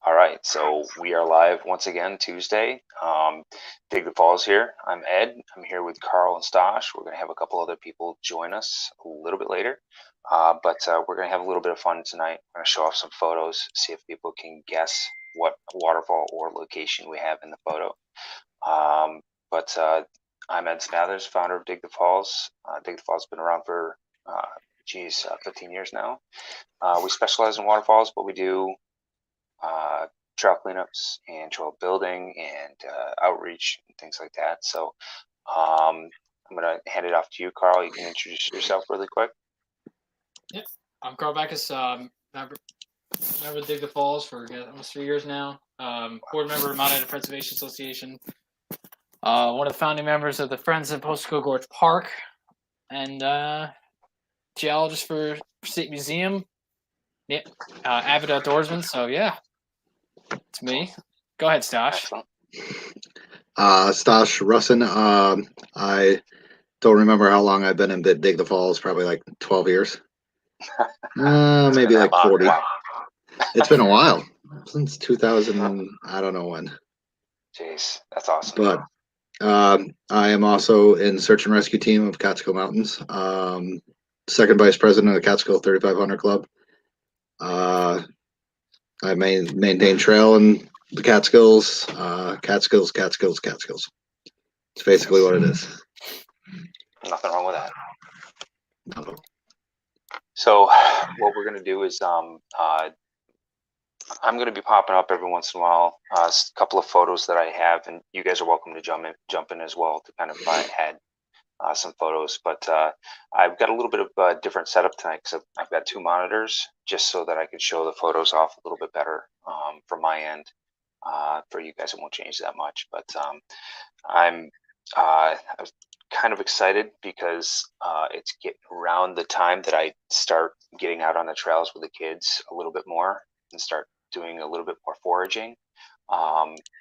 All right, so we are live once again Tuesday. Dig the Falls here. I'm Ed. I'm here with Carl and Stosh. We're going to have a couple other people join us a little bit later, but we're going to have a little bit of fun tonight. We're going to show off some photos, see if people can guess what waterfall or location we have in the photo. But I'm Ed Snathers, founder of Dig the Falls. Dig the Falls has been around for 15 years now. We specialize in waterfalls, but we do trail cleanups and trail building and outreach and things like that. So I'm going to hand it off to you, Carl. You can introduce yourself really quick. Yep, I'm Carl Backus. Member of Dig the Falls for almost 3 years now. Board member of Mount Ida Preservation Association. One of the founding members of the Friends of Postico Gorge Park, and geologist for State Museum. Yeah, avid outdoorsman. So yeah, it's me. Go ahead, Stosh. Excellent. Stosh Russin. I don't remember how long I've been in Dig the Falls. Probably like 12 years. Maybe like 40. Wow. It's been a while, since 2000. I don't know when. Jeez, that's awesome. But I am also in search and rescue team of Catskill Mountains. Second vice president of the Catskill 3500 Club. I maintain trail in the Catskills. Catskills. It's basically what it is. Nothing wrong with that. No. So what we're going to do is I'm going to be popping up every once in a while, a couple of photos that I have, and you guys are welcome to jump in as well to kind of add some photos. But I've got a little bit of a different setup tonight because I've got two monitors just so that I can show the photos off a little bit better from my end. For you guys, it won't change that much, but I'm kind of excited because it's getting around the time that I start getting out on the trails with the kids a little bit more and start doing a little bit more foraging.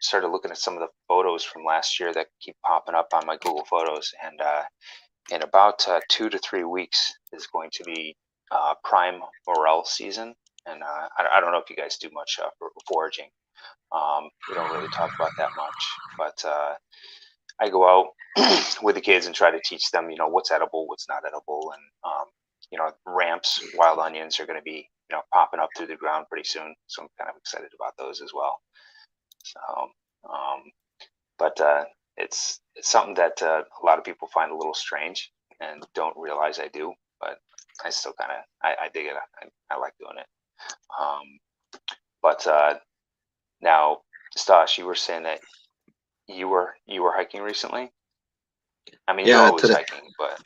Started looking at some of the photos from last year that keep popping up on my Google Photos, and in about 2 to 3 weeks is going to be prime morel season. And I don't know if you guys do much foraging. We don't really talk about that much, but I go out with the kids and try to teach them, what's edible, what's not edible, and ramps, wild onions are going to be, popping up through the ground pretty soon. So I'm kind of excited about those as well. So, but it's something that a lot of people find a little strange and don't realize I do, but I still kind of I dig it. I like doing it. But now, Stash, you were saying that you were hiking recently. I mean, you're always hiking, but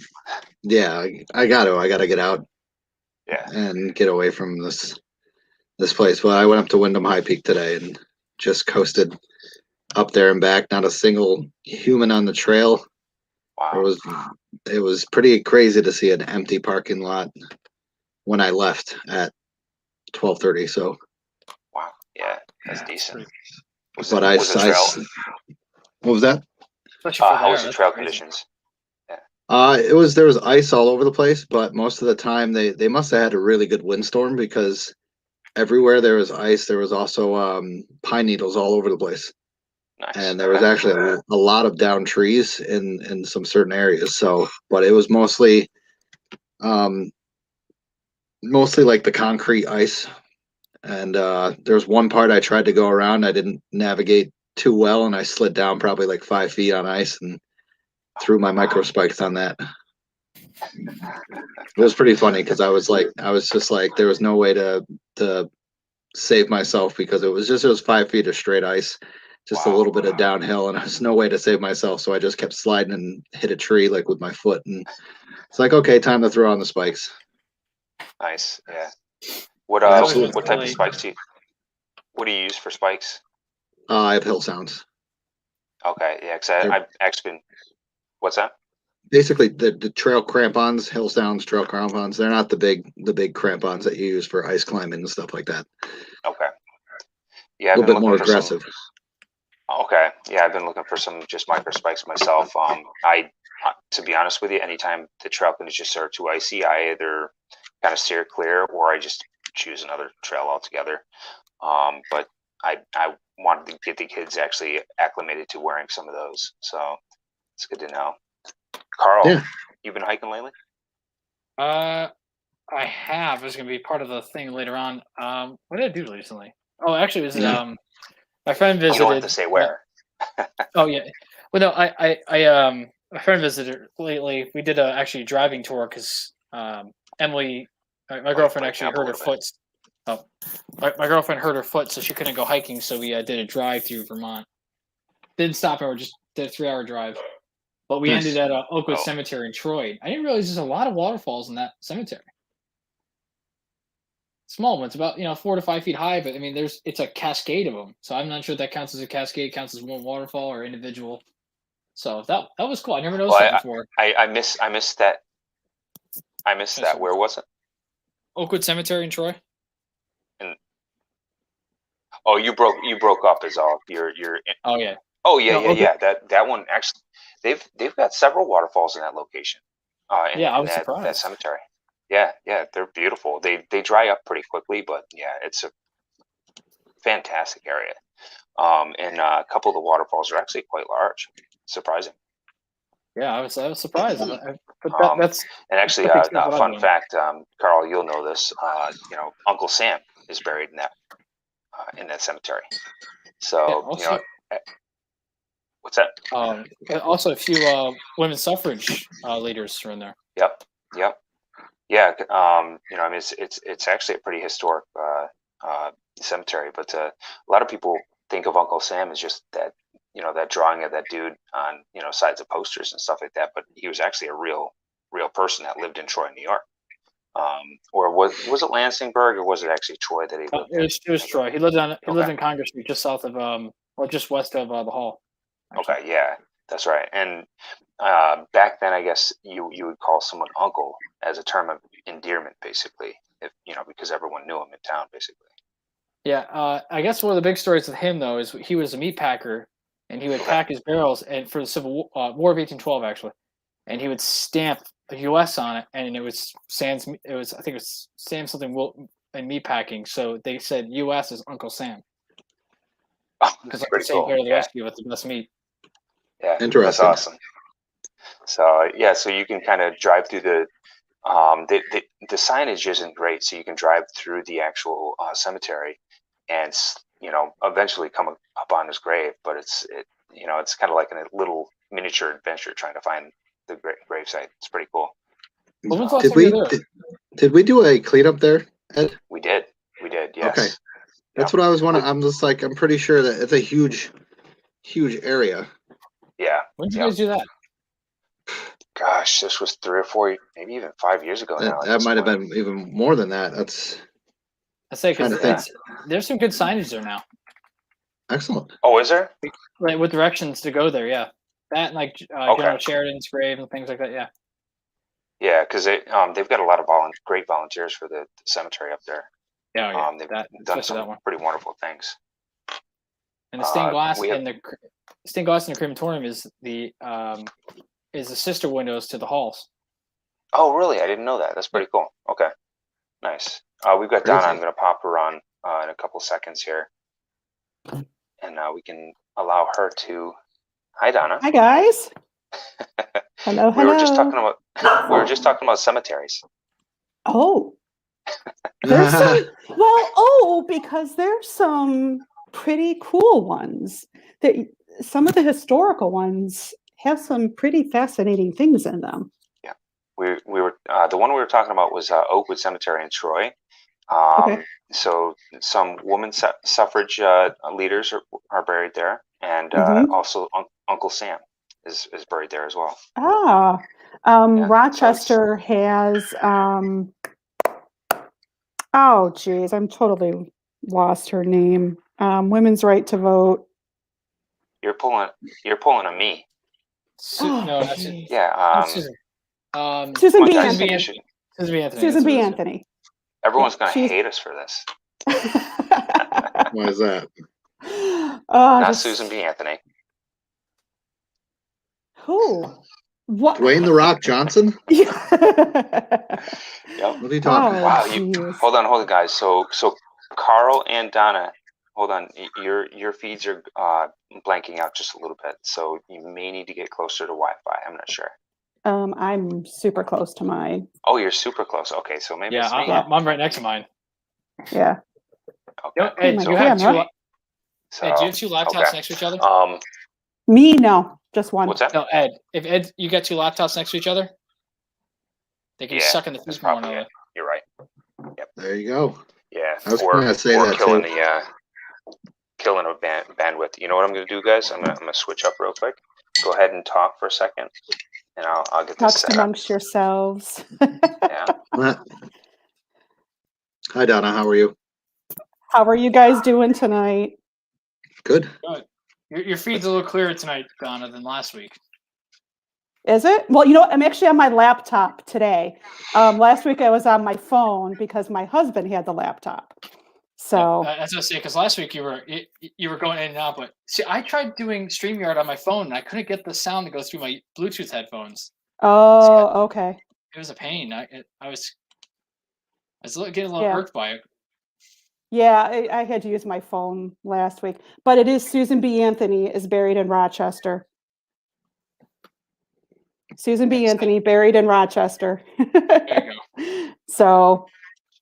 yeah, I gotta get out. Yeah, and get away from this place. Well, I went up to Wyndham High Peak today and just coasted up there and back. Not a single human on the trail. Wow. It was pretty crazy to see an empty parking lot when I left at 12:30. So. Wow. Yeah, that's decent. Was the trail? What was that? How was the trail conditions? There was ice all over the place, but most of the time they must have had a really good windstorm because everywhere there was ice, there was also pine needles all over the place. Nice. And there was actually a lot of downed trees in some certain areas. So, but it was mostly like the concrete ice. And there was one part I tried to go around. I didn't navigate too well, and I slid down probably like 5 feet on ice and threw my micro spikes on that. It was pretty funny because I was just like, there was no way to save myself because it was 5 feet of straight ice, just a little bit of downhill, and there's no way to save myself. So I just kept sliding and hit a tree like with my foot, and it's like, okay, time to throw on the spikes. Nice, yeah. What type of spikes what do you use for spikes? I have Hill Sounds. Okay, yeah, because I've actually been. What's that? Basically, the trail crampons, Hill Sounds trail crampons. They're not the big crampons that you use for ice climbing and stuff like that. Okay. Yeah, a little bit more aggressive. Okay, yeah, I've been looking for some just micro spikes myself. To be honest with you, anytime the trail conditions are too icy, I either kind of steer clear or I just choose another trail altogether. But I wanted to get the kids actually acclimated to wearing some of those. So it's good to know. Carl, Yeah. you been hiking lately? I have. It's gonna be part of the thing later on. What did I do recently? Oh, actually, it was Yeah. my friend You visited. don't have to say where. Oh yeah. Well, no, my friend visited lately. We did actually a driving tour because Emily, my girlfriend, actually hurt her foot. Oh, my girlfriend hurt her foot, so she couldn't go hiking. So we did a drive through Vermont. Didn't stop over, just did a 3-hour drive. But we Nice. ended at Oakwood Cemetery in Troy. I didn't realize there's a lot of waterfalls in that cemetery. Small ones, about 4 to 5 feet high, but I mean, it's a cascade of them. So I'm not sure if that counts as a cascade, counts as one waterfall or individual. So that was cool. I never noticed that before. I missed that. I missed that. Where was it? Oakwood Cemetery in Troy. Oh, you broke up is all. Oh yeah. Oh yeah, No, yeah. That one actually, they've got several waterfalls in that location. I was surprised. That cemetery. Yeah, they're beautiful. They dry up pretty quickly, but yeah, it's a fantastic area. And a couple of the waterfalls are actually quite large. Surprising. Yeah, I was surprised. But that's and actually a fun fact, Carl, you'll know this. Uncle Sam is buried in that cemetery. So what's that? Also, a few women's suffrage leaders are in there. Yep. Yeah. I mean, it's actually a pretty historic cemetery, but a lot of people think of Uncle Sam as just that, that drawing of that dude on, sides of posters and stuff like that. But he was actually a real person that lived in Troy, New York. Or was it Lansingburg, or was it actually Troy that he lived in? It was Troy. He lived in Congress Street, just south of just west of the Hall. Actually. Okay, yeah, that's right. And back then, I guess you would call someone uncle as a term of endearment, basically, because everyone knew him in town, basically. Yeah, I guess one of the big stories with him though is he was a meat packer, and he would pack his barrels, and for the Civil War of 1812 actually, and he would stamp a U.S. on it, and it was Sam's. I think it was Sam something in meat packing. So they said U.S. is Uncle Sam. Because Uncle Sam here to the rescue with the best meat. Yeah, interesting. That's awesome. So so you can kind of drive through the signage isn't great, so you can drive through the actual cemetery, and eventually come up on his grave. But it's kind of like a little miniature adventure trying to find the gravesite. It's pretty cool. Did we do a cleanup there, Ed? We did. Yes. Okay. That's what I was wondering. I'm just like, I'm pretty sure that it's a huge area. Yeah. When did you guys do that? Gosh, this was 3 or 4, maybe even 5 years ago now. That might have been even more than that. I say because there's some good signage there now. Excellent. Oh, is there? Right, with directions to go there. Yeah, that and like General Sheridan's grave and things like that. Yeah. Yeah, because they've got a lot of great volunteers for the cemetery up there. Yeah, they've done some pretty wonderful things. And the stained glass in the crematorium is the sister windows to the halls. Oh, really? I didn't know that. That's pretty cool. Okay, nice. We've got Donna. I'm going to pop her on in a couple seconds here, and we can allow her to. Hi, Donna. Hi, guys. Hello. We were just talking about cemeteries. Oh, there's some. Because there's some pretty cool ones. Some of the historical ones have some pretty fascinating things in them. Yeah, we were the one we were talking about was Oakwood Cemetery in Troy. So some women suffrage leaders are buried there, and also Uncle Sam is buried there as well. Rochester has. Oh, geez, I'm totally lost her name. Women's right to vote. You're pulling a me. No, that's it. Yeah. Susan B. Anthony. Susan B. Anthony. Everyone's going to hate us for this. Why is that? Not Susan B. Anthony. Who? What? Dwayne "The Rock" Johnson? Yep. What are you talking about? Wow. Hold on, guys. So Carl and Donna hold on. Your feeds are blanking out just a little bit, so you may need to get closer to Wi-Fi. I'm not sure. I'm super close to mine. Oh, you're super close. Okay, so maybe Yeah, it's me. I'm right next to mine. Yeah. Okay. Ed, my you have two. camera. So, Ed, do you have two laptops okay. next to each other? Me, no, just one. What's that? No, Ed. If Ed, you got two laptops next to each other, they can Yeah, suck in the that's feed from one probably another. it. You're right. There you go. Yeah. I was or gonna say or that killing too. the killing a bandwidth. You know what I'm gonna do, guys? I'm gonna switch up real quick. Go ahead and talk for a second, and I'll get this Talks set up. amongst yourselves. Yeah. Hi, Donna. How are you? How are you guys doing tonight? Good. Good. Your feed's a little clearer tonight, Donna, than last week. Is it? Well, you know what? I'm actually on my laptop today. Last week I was on my phone because my husband had the laptop. So As I say, because last week you were going in and out, but see, I tried doing StreamYard on my phone and I couldn't get the sound to go through my Bluetooth headphones. okay. It was a pain. I was getting a little Yeah. irked by it. Yeah, I had to use my phone last week. But it is Susan B. Anthony is buried in Rochester. Susan B. Anthony buried in Rochester. There you go. So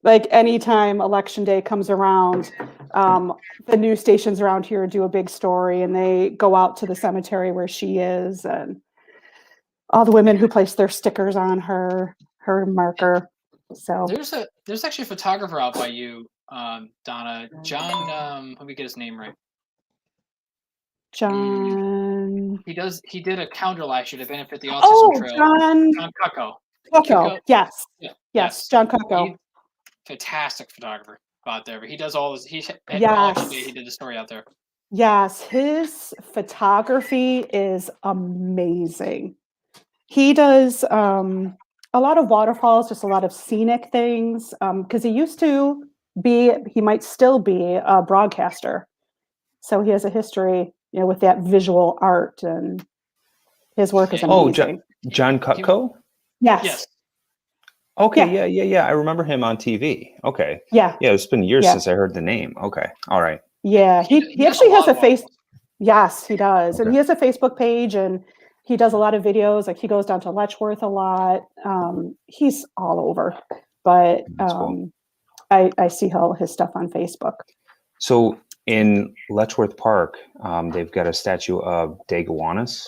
like anytime election day comes around, the news stations around here do a big story and they go out to the cemetery where she is and all the women who place their stickers on her marker. So There's actually a photographer out by you, Donna. John, let me get his name right. John. He did a calendar last year to benefit the autism trail. John Cucko. Cucko. Yes. Yeah. Yes. John Cucko. Fantastic photographer out there. But he does all this. Election day, he did the story out there. Yes, his photography is amazing. He does a lot of waterfalls, just a lot of scenic things. Because he might still be a broadcaster. So he has a history, with that visual art, and his work is amazing. John Cutco? Yes. Okay, yeah. I remember him on TV. Okay. Yeah. Yeah, it's been years since I heard the name. Okay. All right. Yeah. He actually has a face. Yes, he does. Okay. And he has a Facebook page and he does a lot of videos. Like he goes down to Letchworth a lot. He's all over. But Cool. I see all his stuff on Facebook. So in Letchworth Park, they've got a statue of Dagowanis.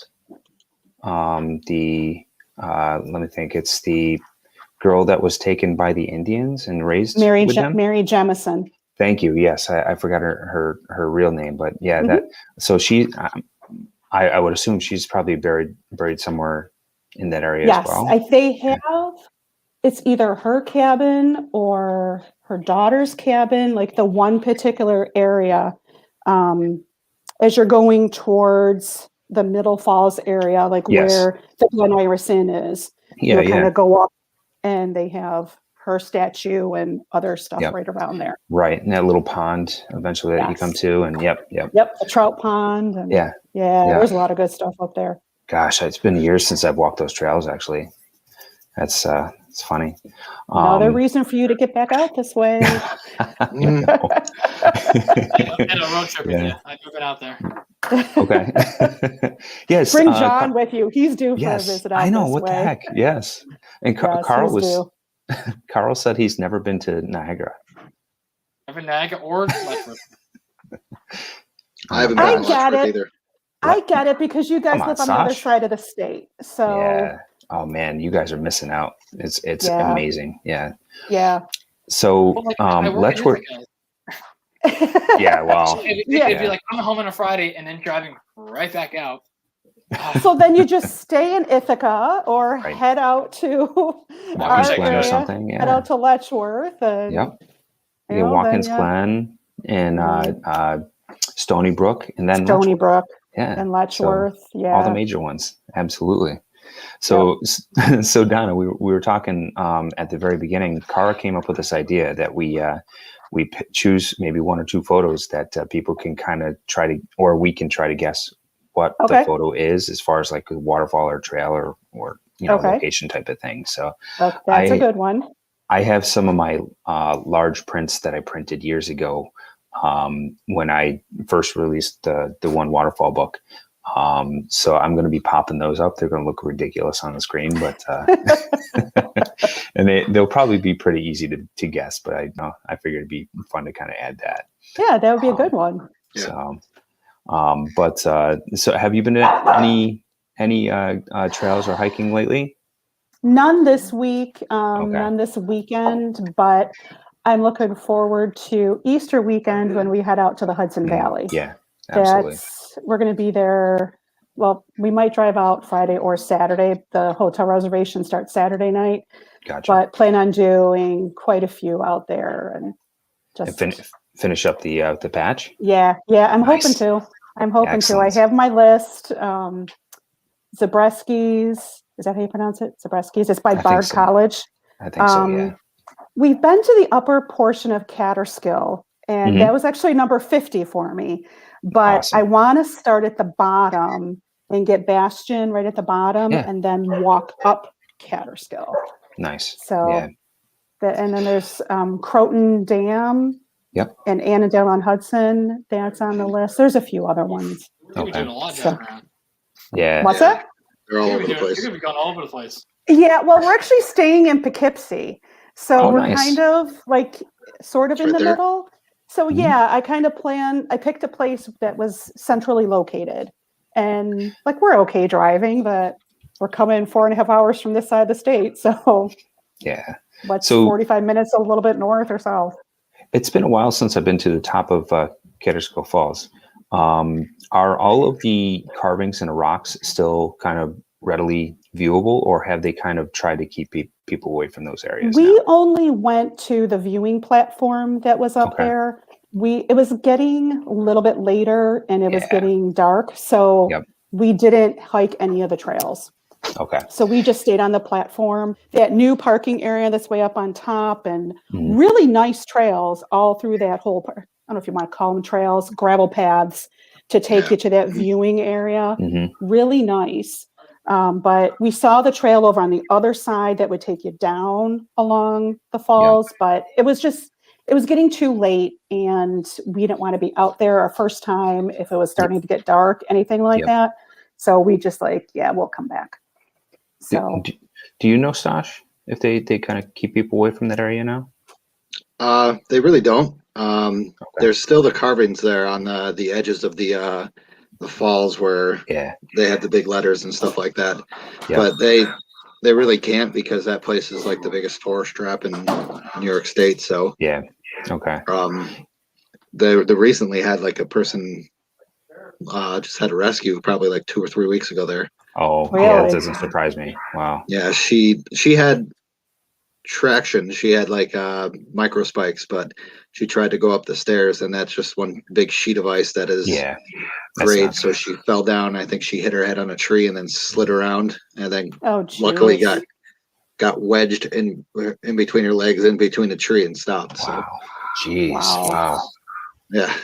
Let me think. It's the girl that was taken by the Indians and raised with them. Mary Jemison. Thank you. Yes, I forgot her real name, but yeah, that. So she, I would assume she's probably buried somewhere in that area as well. Yes, they have. It's either her cabin or her daughter's cabin. Like the one particular area, as you're going towards the Middle Falls area, like where the Glen Iris Inn is. Kind of go up, and they have her statue and other stuff right around there. Right, and that little pond eventually that you come to, and yep, the trout pond, and yeah, there's a lot of good stuff up there. Gosh, it's been years since I've walked those trails. Actually, that's it's funny. Another reason for you to get back out this way. And a road trip with you. I've been out there. Okay. Yes. Bring John with you. He's due for a visit out I know. this What way. the heck? Yes. And Carl said he's never been to Niagara. Never Niagara or Letchworth. I haven't been to Letchworth either. I get it because you guys live on the other side of the state. So yeah. Oh man, you guys are missing out. It's amazing. Yeah. Yeah. So Letchworth. Yeah, well, it'd be like coming home on a Friday and then driving right back out. So then you just stay in Ithaca or head out to Watkins Glen or something. Yeah. Head out to Letchworth. And, Watkins Glen and Stony Brook, and then Stony Brook. Yeah. And Letchworth. So, all the major ones. Absolutely. So, so Donna, we were talking at the very beginning. Cara came up with this idea that we choose maybe one or two photos that people can kind of or we can try to guess what the photo is, as far as like a waterfall or trail or location type of thing. So that's a good one. I have some of my large prints that I printed years ago when I first released the one waterfall book. So I'm going to be popping those up. They're going to look ridiculous on the screen, but and they'll probably be pretty easy to guess. But I figured it'd be fun to kind of add that. Yeah, that would be a good one. So, so have you been to any trails or hiking lately? None this week, Okay. none this weekend, but I'm looking forward to Easter weekend when we head out to the Hudson Valley. Yeah, absolutely. We're going to be there. Well, we might drive out Friday or Saturday. The hotel reservation starts Saturday night. Gotcha. But plan on doing quite a few out there and just finish up the patch. Yeah, I'm Nice. hoping to. I Excellent. have my list. Zabreskis. Is that how you pronounce it? Zabreskis. It's by I think Bard so. College. I think so. Yeah. We've been to the upper portion of Catterskill, and that was actually number 50 for me. But Awesome. I want to start at the bottom and get Bastion right at the bottom, and then walk up Catterskill. Nice. So, yeah. And then there's Croton Dam. Yep. And Annandale on Hudson. That's on the list. There's a few other ones. You're doing a lot driving around. Yeah. What's that? They're all over the place. You're going to be going all over the place. Yeah, well, we're actually staying in Poughkeepsie. So we're nice. kind of like sort of It's in right the there. middle. So yeah, I picked a place that was centrally located. And like we're okay driving, but we're coming 4.5 hours from this side of the state. So Yeah. what's So 45 minutes a little bit north or south? it's been a while since I've been to the top of Catterskill Falls. Are all of the carvings and rocks still kind of readily viewable, or have they kind of tried to keep people away from those areas? We only went to the viewing platform that was up there. It was getting a little bit later and it was getting dark. So we didn't hike any of the trails. Okay. So we just stayed on the platform, that new parking area that's way up on top, and really nice trails all through that whole part. I don't know if you want to call them trails, gravel paths to take you to that viewing area. Really nice. But we saw the trail over on the other side that would take you down along the falls, but it was getting too late and we didn't want to be out there our first time if it was starting to get dark, anything like that. So we just we'll come back. So do you know, Stash, if they kind of keep people away from that area now? They really don't. There's still the carvings there on the edges of the falls where they have the big letters and stuff like that. But they really can't, because that place is like the biggest tourist trap in New York State. So they recently had like a person just had a rescue probably like 2 or 3 weeks ago there. Oh, yeah, that doesn't surprise me. Wow. Yeah, she had traction. She had like micro spikes, but she tried to go up the stairs, and that's just one big sheet of ice that is great. So she fell down. I think she hit her head on a tree and then slid around, and then luckily got wedged in between her legs, in between the tree, and stopped. So. Wow. Jeez. Wow. Yeah.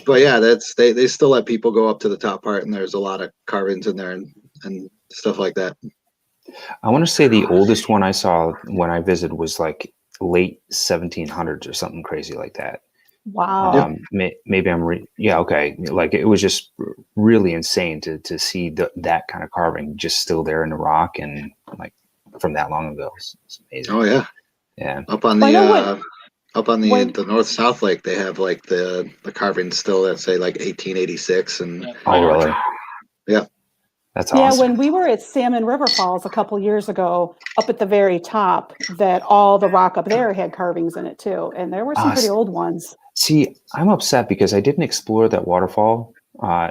But yeah, they still let people go up to the top part, and there's a lot of carvings in there and stuff like that. I want to say the oldest one I saw when I visited was like late 1700s or something crazy like that. Wow. Maybe I'm okay. Like it was just really insane to see that kind of carving just still there in the rock, and like from that long ago. It's amazing. Oh yeah. Yeah. Up on the north-south lake, they have like the carvings still that say like 1886 and really? Yeah. That's awesome. Yeah, when we were at Salmon River Falls a couple years ago, up at the very top, that all the rock up there had carvings in it too, and there were some pretty old ones. See, I'm upset because I didn't explore that waterfall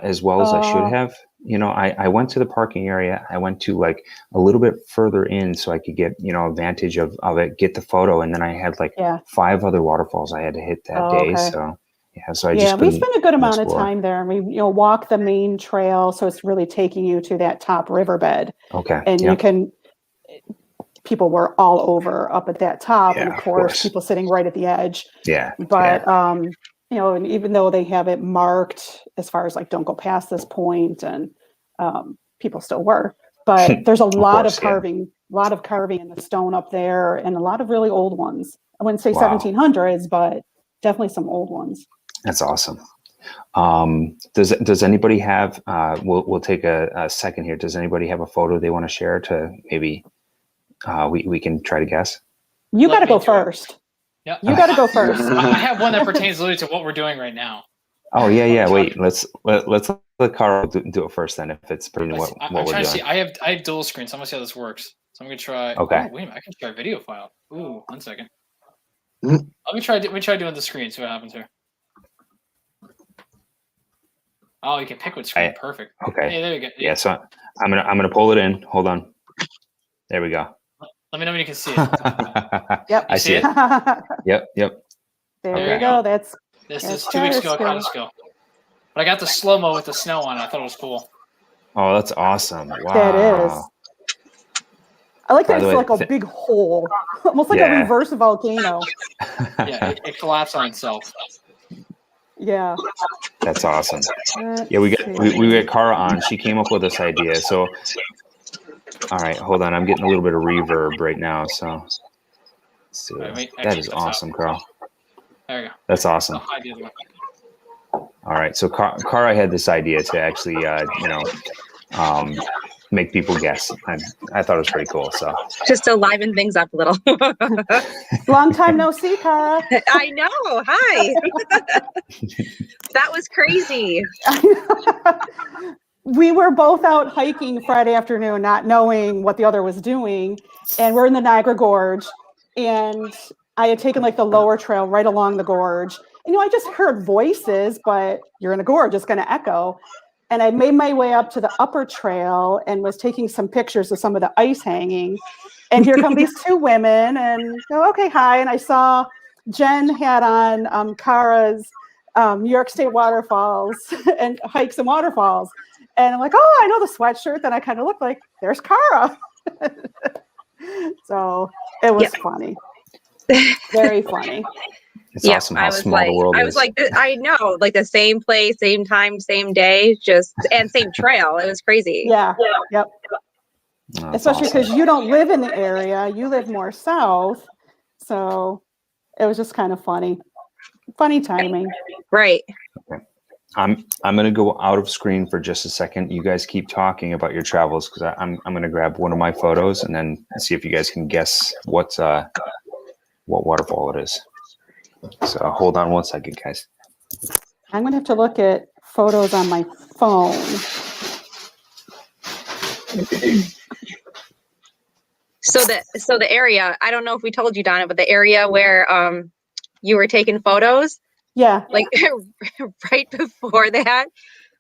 as well as I should have. You know, I went to the parking area. I went to like a little bit further in so I could get, a vantage of it, get the photo. And then I had like 5 other waterfalls I had to hit that day. So, so I just we spent a good amount of time there, and we, walk the main trail. So it's really taking you to that top riverbed. Okay. And people were all over up at that top. And of course, people sitting right at the edge. Yeah. But, and even though they have it marked as far as like, don't go past this point, and people still were, but there's a lot of carving in the stone up there, and a lot of really old ones. I wouldn't say 1700s, but definitely some old ones. That's awesome. Does anybody have? We'll take a second here. Does anybody have a photo they want to share to maybe we can try to guess? You got to Let me go do it. first. Yep. You got to go first. I have one that pertains literally to what we're doing right now. Oh yeah. Wait, let's let Carl do it first then. If it's pretty what I'm we're trying doing. to see. I have dual screen, so I'm gonna see how this works. So I'm gonna try. Okay. Oh, wait a minute, I can try video file. Ooh, 1 second. Mhm. Let me try doing the screen. See what happens here. Oh, you can pick what screen. Perfect. Okay. Hey, there we go. Yeah. So I'm gonna pull it in. Hold on. There we go. Let me know when you can see it. Yep. I see it. Yep. There Okay. you go. That's This That's is 2 weeks ago. Periscope. Kind of skill. But I got the slow mo with the snow on it. I thought it was cool. Oh, that's awesome. Wow. that is. I like By that the it's way, like a big hole, almost like a Yeah. reverse volcano. Yeah, it collapsed on itself. Yeah. That's awesome. Let's Yeah, we see. got Cara on. She came up with this idea. So, all right, hold on. I'm getting a little bit of reverb right now. So, let's see. All right, wait, That actually, is that's awesome, Carl. There we go. That's awesome. I'll hide the other one. All right, so Cara had this idea to actually, make people guess. I thought it was pretty cool. So, Just to liven things up a little. Long time no see, Cara. I know. Hi. That was crazy. We were both out hiking Friday afternoon, not knowing what the other was doing. And we're in the Niagara Gorge. And I had taken like the lower trail right along the gorge. And, I just heard voices, but you're in a gorge, it's going to echo. And I made my way up to the upper trail and was taking some pictures of some of the ice hanging. And here come these two women and go, okay, hi. And I saw Jen had on Cara's New York State waterfalls and hikes and waterfalls. And I'm like, oh, I know the sweatshirt. Then I kind of look like, there's Cara. So it was funny. Very funny. it's awesome how small the world is. I know, like the same place, same time, same day, and same trail. It was crazy. Yeah. Yep. Oh, Especially awesome. because you don't live in the area. You live more south. So it was just kind of funny. Funny timing. Right. Okay. I'm going to go out of screen for just a second. You guys keep talking about your travels because I'm going to grab one of my photos and then see if you guys can guess what waterfall it is. So hold on 1 second, guys. I'm going to have to look at photos on my phone. So the area, I don't know if we told you, Donna, but the area where you were taking photos, Yeah. like right before that,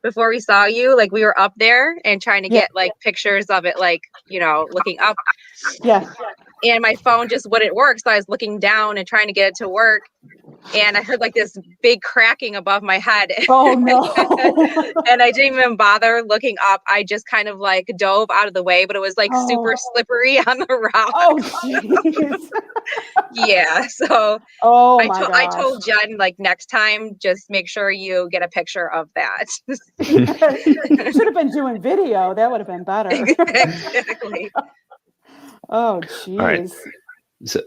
before we saw you, like we were up there and trying to get like pictures of it, like, looking up. Yeah. And my phone just wouldn't work. So I was looking down and trying to get it to work. And I heard like this big cracking above my head. Oh, no. And I didn't even bother looking up. I just kind of like dove out of the way, but it was like super slippery on the rock. Oh, jeez. Yeah. So Oh, I told Jen, like, next time, just make sure you get a picture of that. You should have been doing video. That would have been better. Exactly. Oh, jeez. All right.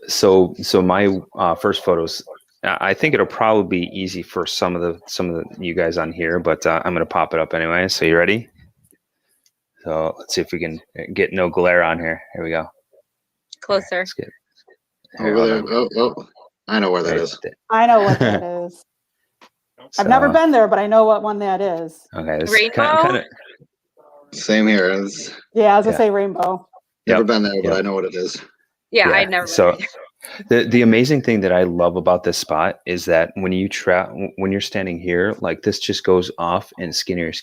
So my first photos, I think it'll probably be easy for some of the you guys on here, but I'm going to pop it up anyway. So you ready? So let's see if we can get no glare on here. Here we go. Closer. Let's get Over there. Oh, I know where that is. I know what that is. I've never been there, but I know what one that is. Okay. This Rainbow? kind of Same here. Yeah, I was going to say rainbow. Never been there, but I know what it is. Yeah, I'd never. So the amazing thing that I love about this spot is that when you're standing here, like this just goes off and skinnier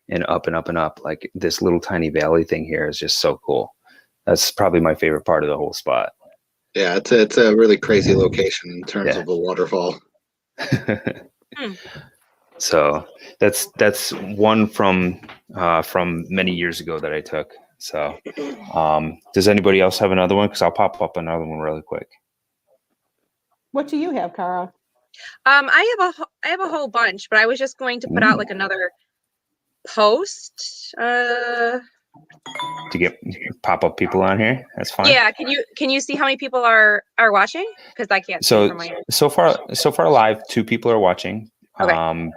and up and up and up. Like this little tiny valley thing here is just so cool. That's probably my favorite part of the whole spot. Yeah, it's a really crazy location in terms of a waterfall. So that's one from many years ago that I took. So does anybody else have another one? Because I'll pop up another one really quick. What do you have, Cara? I have a whole bunch, but I was just going to put out like another post. to get pop-up people on here. That's fine. Yeah, can you see how many people are watching? Because I can't see from my end. So far live, 2 people are watching. Okay.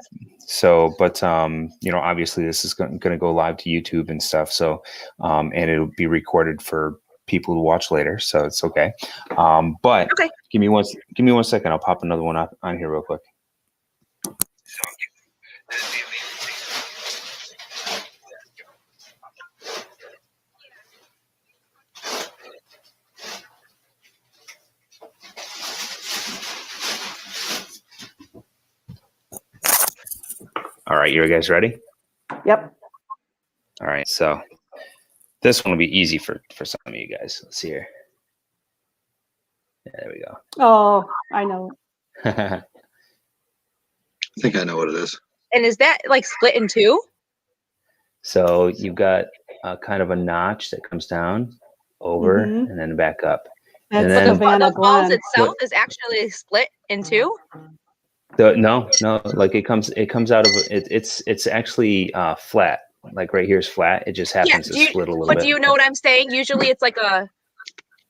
But obviously this is going to go live to YouTube and stuff. So, and it'll be recorded for people to watch later. So it's okay. But Okay. give me one second. I'll pop another one up on here real quick. All right, you guys ready? Yep. All right, so this one will be easy for some of you guys. Let's see here. Yeah, there we go. Oh, I know. I think I know what it is. And is that like split in 2? So you've got kind of a notch that comes down over Mhm. and then back up. That's And then- Havana The falls Glen. itself is actually split in 2? No, like it comes out of it's actually flat. Like right here is flat. It just happens to split a little bit. But do you know what I'm saying? Usually it's like a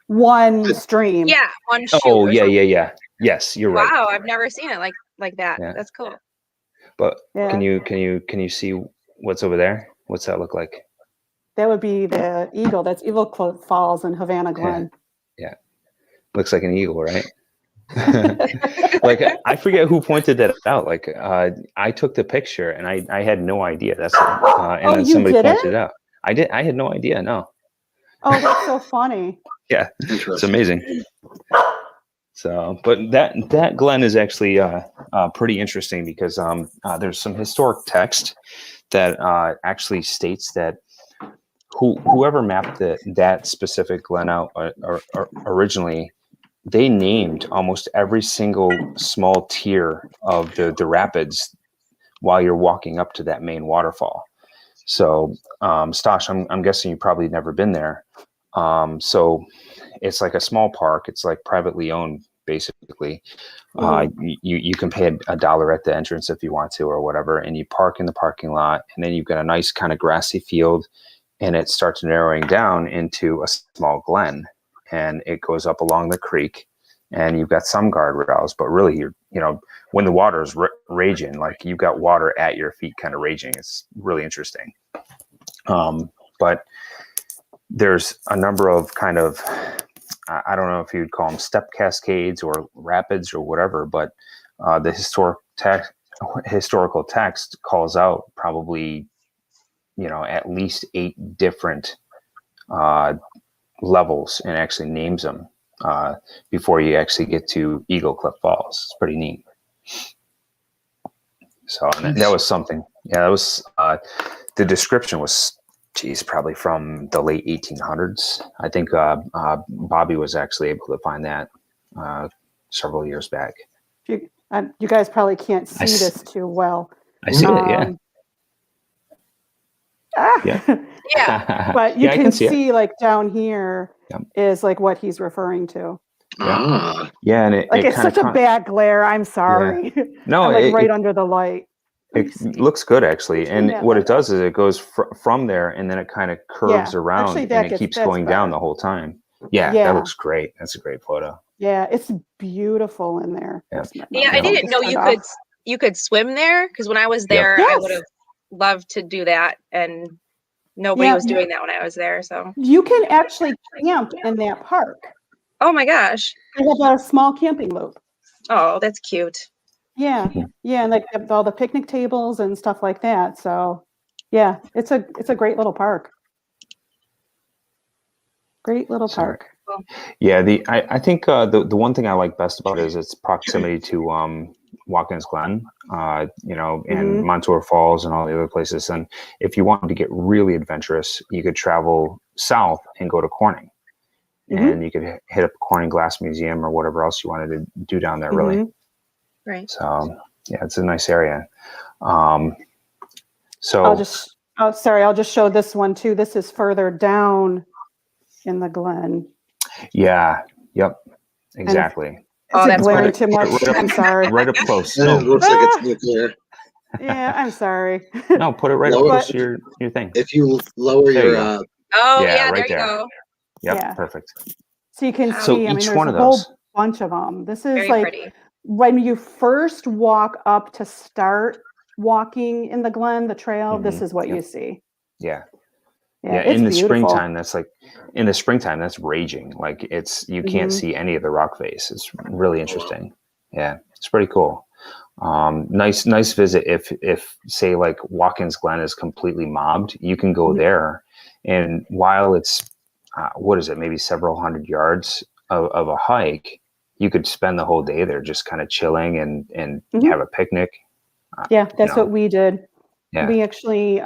One stream. one shoot. Oh or yeah, something. yeah. Yes, you're right. Wow, I've never seen it like that. Yeah. That's cool. But Yeah. can you see what's over there? What's that look like? That would be the eagle. That's Eagle Cliff Falls in Havana Glen. Yeah. Looks like an eagle, right? Like I forget who pointed that out. Like I took the picture and I had no idea. That's and then you somebody didn't? pointed it out. I had no idea. No. Oh, that's so funny. Yeah, it's Interesting. amazing. So, but that Glen is actually pretty interesting because there's some historic text that actually states that whoever mapped that specific Glen out or originally, they named almost every single small tier of the rapids while you're walking up to that main waterfall. So, Stosh, I'm guessing you've probably never been there. So it's like a small park. It's like privately owned, basically. You can pay $1 at the entrance if you want to or whatever, and you park in the parking lot, and then you've got a nice kind of grassy field, and it starts narrowing down into a small glen, and it goes up along the creek, and you've got some guardrails, but really when the water is raging, like you've got water at your feet kind of raging. It's really interesting. But there's a number of kind of, I don't know if you'd call them step cascades or rapids or whatever, but the historical text calls out probably, at least 8 different levels and actually names them before you actually get to Eagle Cliff Falls. It's pretty neat. So that was something. Yeah, that was, the description was, probably from the late 1800s. I think Bobby was actually able to find that several years back. You guys probably can't see this too well. I see it, yeah. Yeah. But you can see like down here is like what he's referring to. Yeah, and it's such a bad glare. I'm sorry. Yeah. No, I'm like under the light. It looks good actually, and what it does is it goes from there, and then it kind of curves around, and it keeps going down the whole time. Yeah, that looks great. That's a great photo. Yeah, it's beautiful in there. Yeah, I didn't know you could swim there, because when I was there, I would have loved to do that, and nobody was doing that when I was there. So you can actually camp in that park. Oh my gosh! They have a small camping loop. Oh, that's cute. Yeah, and like all the picnic tables and stuff like that. So, yeah, it's a great little park. Great little park. Yeah, I think the one thing I like best about it is its proximity to Watkins Glen, and Montour Falls and all the other places. And if you wanted to get really adventurous, you could travel south and go to Corning, and you could hit up Corning Glass Museum or whatever else you wanted to do down there. Really. Right. So yeah, it's a nice area. So I'll just show this one too. This is further down in the glen. Yeah. Yep. Exactly. Is it glaring too much? I'm sorry. Right up close. It looks like it's nuclear. Yeah, I'm sorry. No, put it right Lower- close to your thing. If you lower There you your go. Oh Yeah, yeah, right there you there. go. Yep, Yeah. perfect. So you can So see, I mean, each there's one a of whole those. bunch of them. This is Very like pretty. when you first walk up to start walking in the Glen, the trail, this is what Yep. you see. Yeah. Yeah, Yeah, it's in the beautiful. springtime, that's raging. Like you can't Mhm. see any of the rock face. It's really interesting. Yeah, it's pretty cool. Nice visit. If say like Watkins Glen is completely mobbed, you can go Mhm. there, and while it's what is it, maybe several hundred yards of a hike, you could spend the whole day there just kind of chilling and Mhm. have a picnic. Yeah, that's what we did. Yeah. We actually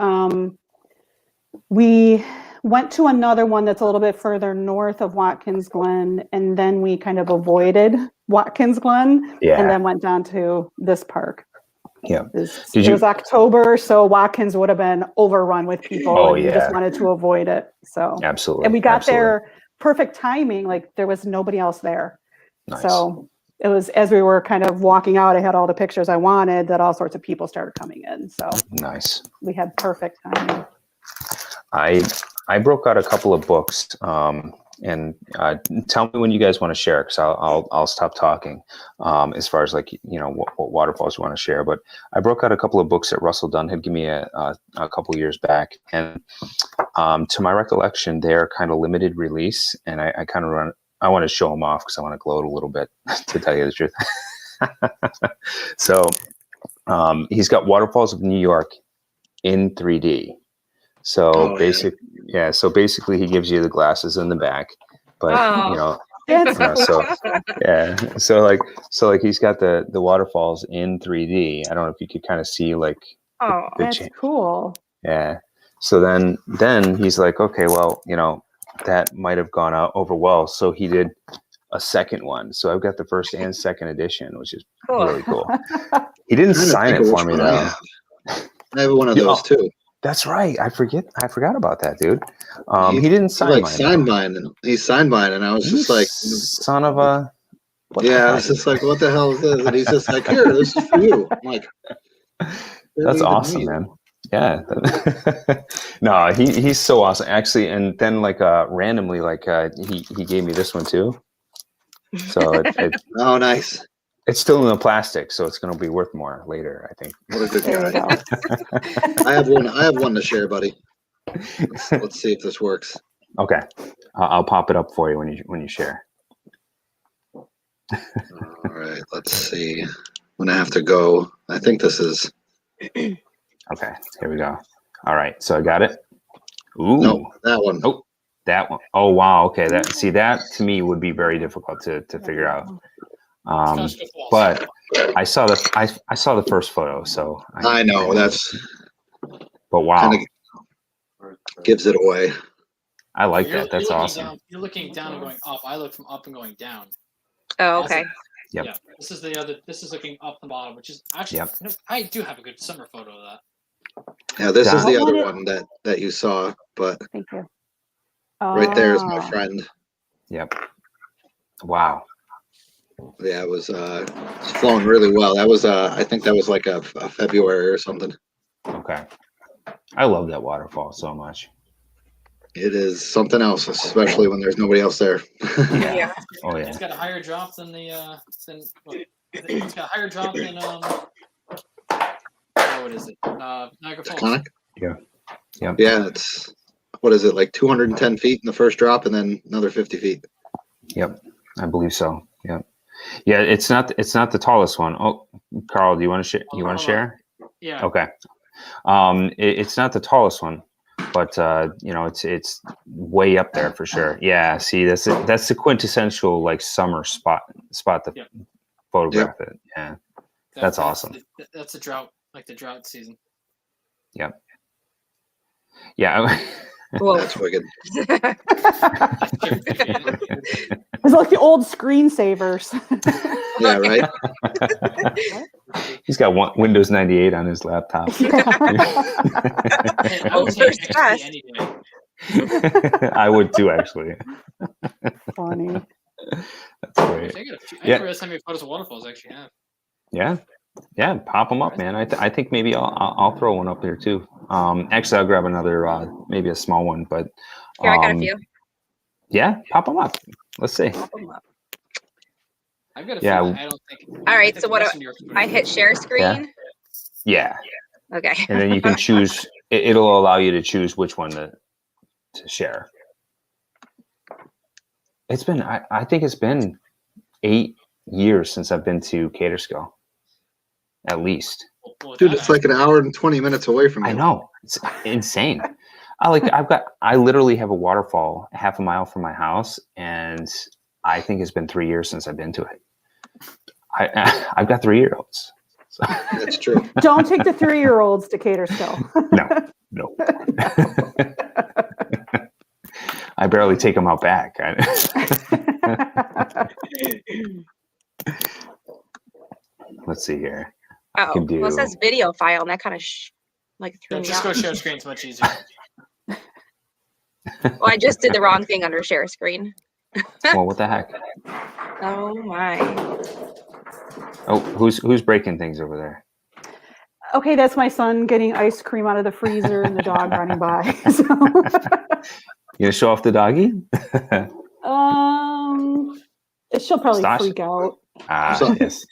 we went to another one that's a little bit further north of Watkins Glen, and then we kind of avoided Watkins Glen Yeah. and then went down to this park. Yeah. It was October, so Watkins would have been overrun with people, Oh, and we just yeah. wanted to avoid it. So Absolutely. and we got Absolutely. there perfect timing, like there was nobody else there. Nice. So it was as we were kind of walking out, I had all the pictures I wanted that all sorts of people started coming in. So Nice. we had perfect timing. I broke out a couple of books, and tell me when you guys want to share, because I'll stop talking. As far as like what waterfalls you want to share, but I broke out a couple of books that Russell Dunn had given me a couple years back, and to my recollection, they're kind of limited release, and I kind of I want to show them off because I want to gloat a little bit, to tell you the truth. So he's got Waterfalls of New York in 3D. So so basically he gives you the glasses in the back, but so like he's got the waterfalls in 3D. I don't know if you could kind of see like Oh, That's cool. Yeah. So then he's like, okay, well, that might have gone out over well. So he did a second one. So I've got the first and second edition, which is cool. really cool. He didn't sign it for me though. I have one of those too. That's right. I forgot about that, dude. He didn't sign mine. He signed mine, and I was just like, son of a. I was just like, what the hell is this? And he's just like, here, this is for you. I'm like, that's awesome, man. Yeah. No, he's so awesome, actually. And then like randomly, like he gave me this one too. So oh, nice. It's still in the plastic, so it's going to be worth more later, I think. What a good guy. I have one to share, buddy. Let's see if this works. Okay, I'll pop it up for you when you share. All right, let's see. When I have to go, I think this is. Okay, here we go. All right, so I got it. Ooh, no, that one. Oh, that one. Oh wow. Okay, that to me would be very difficult to figure out. But I saw the first photo, so I know that's. But wow, kinda gives it away. I like that. That's awesome. You're looking down and going up. I look from up and going down. Oh, okay. Yep. Yeah. This is the other. This is looking up the bottom, which is actually. I do have a good summer photo of that. Yeah, this is the other one that you saw, but thank you. Right there is my friend. Yep. Wow. Yeah, it was flowing really well. That was I think that was like a February or something. Okay. I love that waterfall so much. It is something else, especially when there's nobody else there. Yeah. Oh yeah. It's got a higher drop than it's got a higher drop than what is it? Niagara Falls. Yeah. Yep. Yeah, it's what is it, like 210 feet in the first drop and then another 50 feet. Yep. I believe so. Yep. Yeah, it's not the tallest one. Oh, Carl, do you want to share? You want to share? Yeah. Okay. It's not the tallest one, but it's way up there for sure. Yeah. See, that's the quintessential like summer spot to photograph it. Yeah. That's awesome. That's a drought, like the drought season. Yep. Yeah. Whoa. That's wicked. It's like the old screensavers. Yeah, right. He's got Windows 98 on his laptop. I would too, actually. Funny. That's great. I think how many photos of waterfalls I actually have. Yeah. Yeah, pop them up, man. I think maybe I'll throw one up there too. Actually, I'll grab another, maybe a small one, but Here, I got a few. yeah, pop them up. Let's see. Pop 'em up. I've got a Yeah. feeling I don't think. All right, I think so the what rest of yours- I hit share screen. Yeah, Okay. and then you can choose. It'll allow you to choose which one to share. It's been. I think it's been 8 years since I've been to Caterskill, at least. well, Dude, it's like an hour and 20 minutes away from you. I know, it's insane. I literally have a waterfall half a mile from my house, and I think it's been 3 years since I've been to it. I've got 3-year-olds. So. That's true. Don't take the 3-year-olds to Caterskill. No. I barely take them out back. Let's see here. Oh, can do- well, it says video file, and that kind of threw me just go off. share screen. It's much easier. Well, I just did the wrong thing under share screen. Well, what the heck? Oh my. Oh, who's breaking things over there? Okay, that's my son getting ice cream out of the freezer and the dog running by. So. You gonna show off the doggy? She'll probably Stash? freak out. Yes.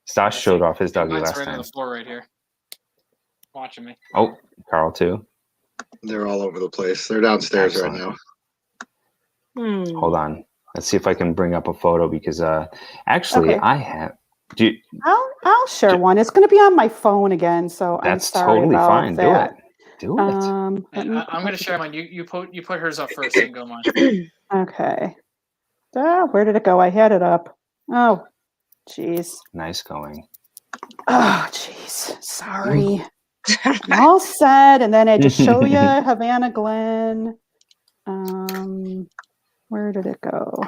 Stash showed off his doggy Mine's last right on time. the floor right here, watching me. Oh, Carl too. They're all over the place. They're downstairs right now. Hold on. Let's see if I can bring up a photo because actually Okay. I have. I'll share one. It's going to be on my phone again, so That's I'm sorry totally about fine. that. Do it. I'm going to share mine. You put hers up first, and go mine. Okay. Where did it go? I had it up. Oh, jeez. Nice going. Oh, jeez. Sorry. I'm all set, and then I just show you Havana Glen. Where did it go?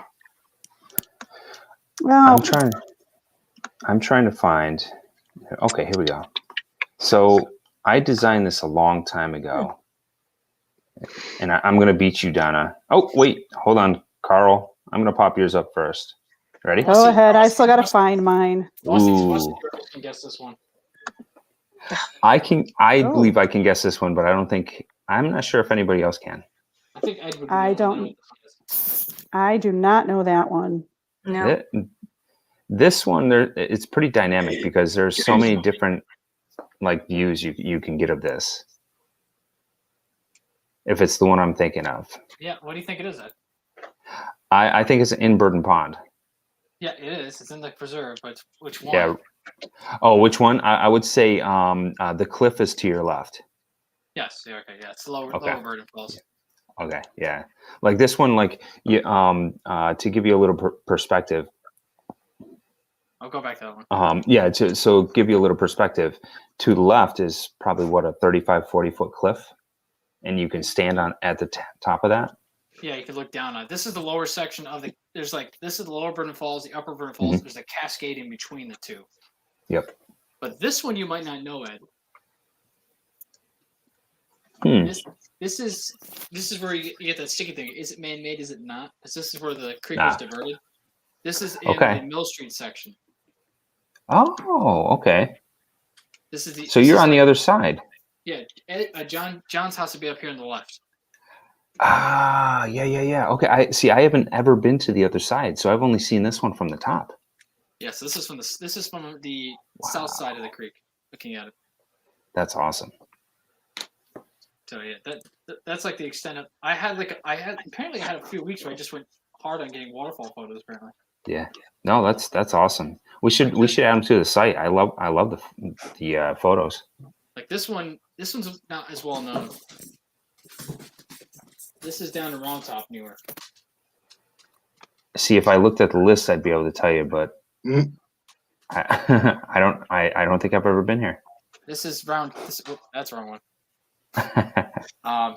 Well, I'm trying to find. Okay, here we go. So I designed this a long time ago, and I'm going to beat you, Donna. Oh, wait, hold on, Carl. I'm going to pop yours up first. Ready? go ahead. I still got to find mine. What's can guess this one? I believe I can guess this one, but I'm not sure if anybody else can. I think Ed would. I don't. I do not know that one. No. This one, it's pretty dynamic because there's so many different views you can get of this. If it's the one I'm thinking of. Yeah, what do you think it is, Ed? I think it's in Burton Pond. Yeah, it is. It's in the preserve, but which one? Yeah. Oh, which one? I would say the cliff is to your left. Yes. Yeah, okay. Yeah, it's lower Burton Falls. Okay. Yeah. Like this one, to give you a little perspective. I'll go back to that one. So give you a little perspective. To the left is probably a 35, 40-foot cliff, and you can stand at the top of that. Yeah, you could look down on it. This is the lower section of the. This is the lower Burton Falls, the upper Burton Falls. There's a cascade in between the two. Yep. But this one you might not know, Ed. This is where you get that sticky thing. Is it man-made? Is it not? Because this is where the creek was diverted. This is in the Mill Street section. Oh, okay. This is the. So you're on the other side. Yeah, John's house would be up here on the left. Yeah. Okay, I haven't ever been to the other side, so I've only seen this one from the top. Yes, this is from the south side of the creek. Looking at it. That's awesome. So yeah, that's like the extent of. I had a few weeks where I just went hard on getting waterfall photos. Apparently. Yeah. No, that's awesome. We should add them to the site. I love the photos. Like this one's not as well known. This is down in Round Top, New York. See, if I looked at the list, I'd be able to tell you, but I don't think I've ever been here. This is that's the wrong one.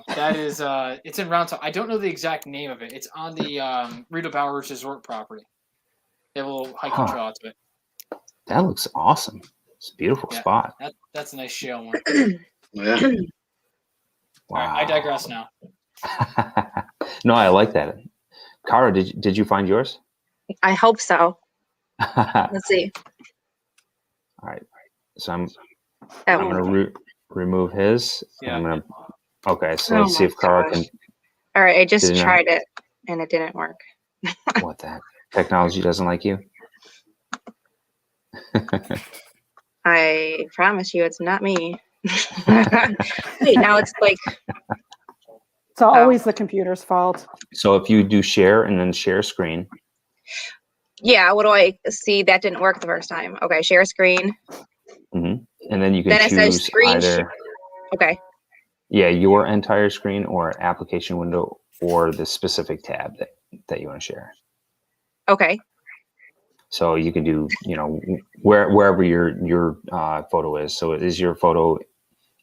That is it's in Round Top. I don't know the exact name of it. It's on the Rita Bowers Resort property. They will hike and trail to it. That looks awesome. It's a beautiful spot. That's a nice shale one. Yeah. Wow. All right, I digress now. No, I like that. Kara, did you find yours? I hope so. Let's see. All right. So I'm Oh, gonna remove his. Yeah. I'm gonna. Okay, so Oh let's see my if Cara can. gosh. all right. I just Did it not- tried it and it didn't work. What the heck? Technology doesn't like you. I promise you, it's not me. Wait, now it's like, It's always the computer's fault. So if you do share and then share screen, yeah. What do I see? That didn't work the first time. Okay, share screen. and then you can Then it says choose screen either Okay. your entire screen or application window or the specific tab that you want to share. Okay. So you can do wherever your photo is. So is your photo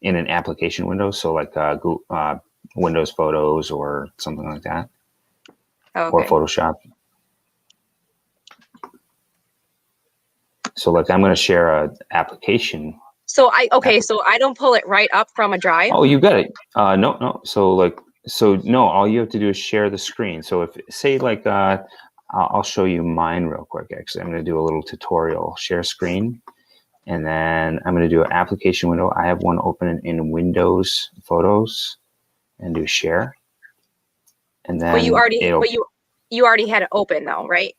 in an application window? So like Google, Windows Photos or something like that, or Okay. Photoshop. So like I'm going to share a application. So so I don't pull it right up from a drive. Oh, you got it. No. So no, all you have to do is share the screen. So if say like I'll show you mine real quick. Actually, I'm going to do a little tutorial. Share screen, and then I'm going to do an application window. I have one open in Windows Photos, and do share. And then But you already had it open though, right?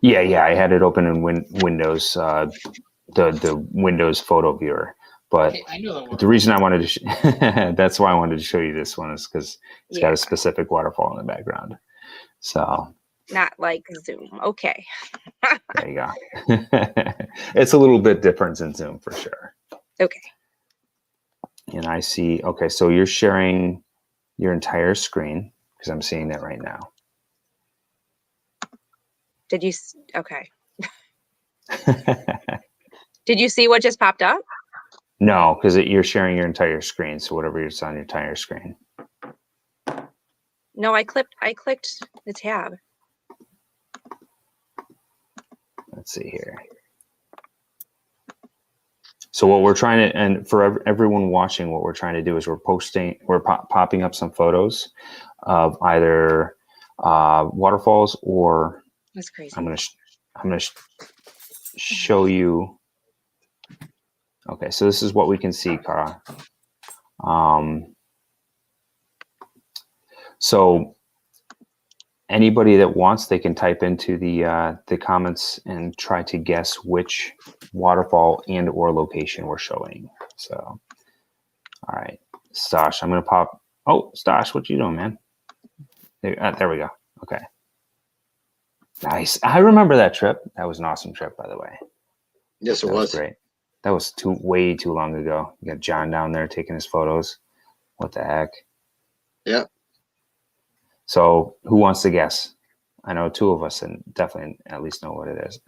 Yeah, I had it open in Windows, the Windows Photo Viewer. But Hey, I know that one. the reason I wanted to, that's why I wanted to show you this one is because it's got Yeah. a specific waterfall in the background. So Not like Zoom. Okay. there you go. It's a little bit different than Zoom for sure. Okay. And I see, okay, so you're sharing your entire screen because I'm seeing that right now. Did you? Okay. Did you see what just popped up? No, because you're sharing your entire screen. So whatever is on your entire screen. No, I clicked the tab. Let's see here. So what we're trying to, and for everyone watching, what we're trying to do is we're popping up some photos of either waterfalls or That's crazy. I'm gonna show you. Okay, so this is what we can see, Cara. So anybody that wants, they can type into the comments and try to guess which waterfall and or location we're showing. So, all right, Stash, I'm gonna pop. Oh, Stash, what you doing, man? There we go. Okay, nice. I remember that trip. That was an awesome trip, by the way. Yes, it That was was. great. That was way too long ago. You got John down there taking his photos. What the heck? Yeah. So who wants to guess? I know two of us and definitely at least know what it is.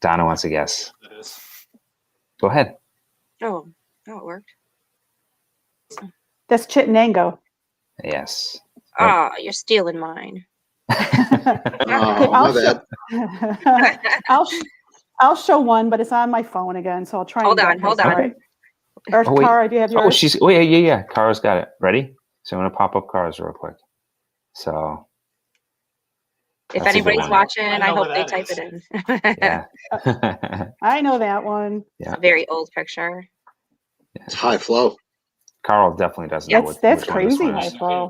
Donna wants to guess. It is. Go ahead. Oh, it worked. That's Chittenango. Yes. Ah, you're stealing mine. Oh, my bad. I'll show one, but it's on my phone again, so I'll try. Hold and on, get hold this on. right. Or Oh, wait. Cara, do you have yours? Oh, she's. Oh, yeah. Cara's got it. Ready? So I'm gonna pop up Cara's real quick. So. If That's a good anybody's one. watching, I I know hope where they that type is. it in. Yeah. I know that one. Yeah. Very old picture. It's high flow. Carl definitely doesn't know what. That's which one this crazy one high is. flow.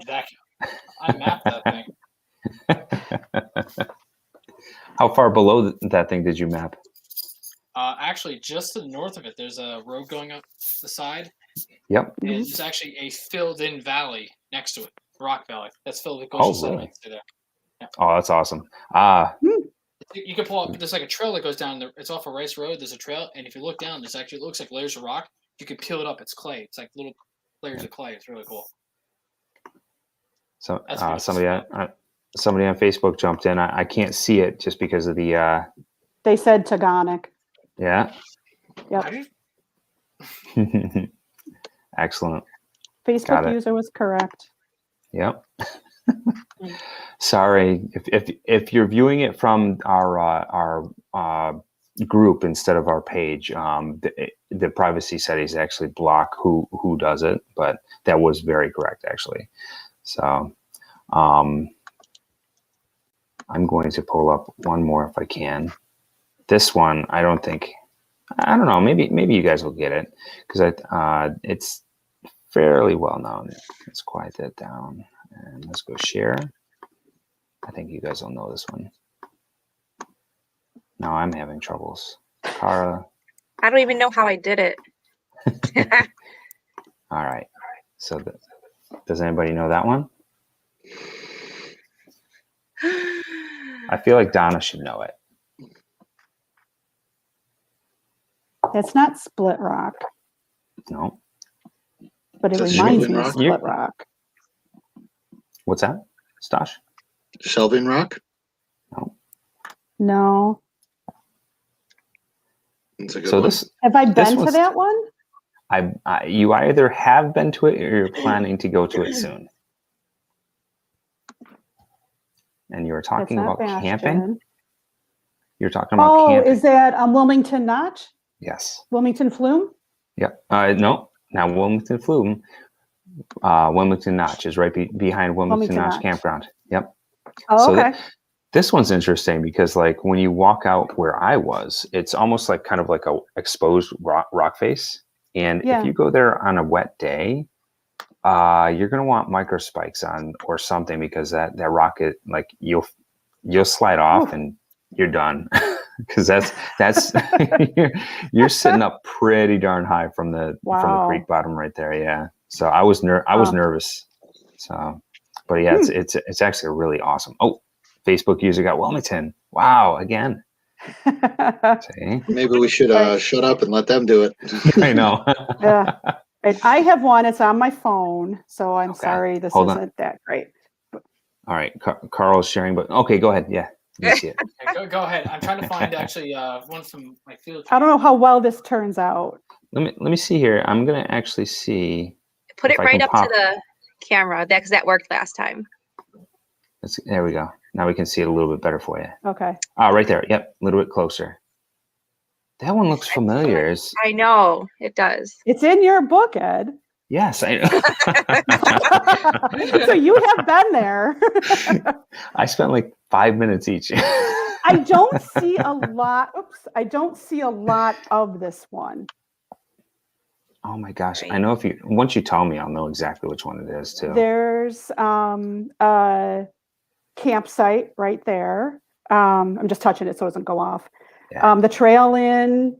I mapped that thing. How far below that thing did you map? Actually, just to the north of it, there's a road going up the side. Yep. And there's actually a filled-in valley next to it, rock valley. That's filled with Oh, glacial really? sediments through there. Oh, that's awesome. You can pull up. There's like a trail that goes down there. It's off a rice road. There's a trail, and if you look down, there's actually, it looks like layers of rock. You can peel it up. It's clay. It's like little layers of clay. It's really cool. So That's beautiful. somebody on Facebook jumped in. I can't see it just because of the. They said Taganik. Yeah. Yep. Excellent. Got Facebook it. user was correct. Yep. Sorry if you're viewing it from our group instead of our page. The privacy settings actually block who does it, but that was very correct actually. So I'm going to pull up one more if I can. This one I don't think I don't know. Maybe you guys will get it because it's fairly well known. Let's quiet that down and let's go share. I think you guys will know this one. No, I'm having troubles. Kara. I don't even know how I did it. All right. So does anybody know that one? I feel like Donna should know it. It's not Split Rock, No. but it Is it reminds Shelving me of Rock? Split Rock. What's that? Stosh? Shelving Rock? No. No. That's a good So one. Have I been to was- that one? You either have been to it or you're planning to go to it soon. And you were It's talking not about camping. Bastion. You're talking about Oh, camping. is that Wilmington Notch? Yes. Wilmington Flume? Yep. No. Now Wilmington Flume. Wilmington Notch is right behind Wilmington Wilmington Notch Notch. Campground. Yep. Oh, So okay. this one's interesting because, like, when you walk out where I was, it's almost like kind of like a exposed rock face. And Yeah. if you go there on a wet day, you're gonna want micro spikes on or something because that rock is like you'll slide off Oof. and you're done because that's you're sitting up pretty darn high from the Wow. creek bottom right there. Yeah. So I was nervous. So, but yeah, it's actually really awesome. Oh, Facebook user got Wilmington. Wow, again. See? Maybe we should shut up and let them do it. I know. Yeah. And I have one. It's on my phone, so I'm Okay. sorry this Hold on. isn't that great. All right, Carl's sharing, but okay, go ahead. Yeah, you see it. Okay, go ahead. I'm trying to find actually one from my field. I don't know how well this turns out. Let me see here. I'm gonna actually see. Put If it I right can up pop- to the camera. Because that worked last time. There we go. Now we can see it a little bit better for you. Okay. Right there. Yep, a little bit closer. That one looks familiar. I know it does. It's in your book, Ed. Yes, I know. So you have been there. I spent like 5 minutes each. I don't see a lot. Oops. I don't see a lot of this one. Oh my gosh! I know once you tell me, I'll know exactly which one it is too. There's a campsite right there. I'm just touching it so it doesn't go off. Yeah. The trail in.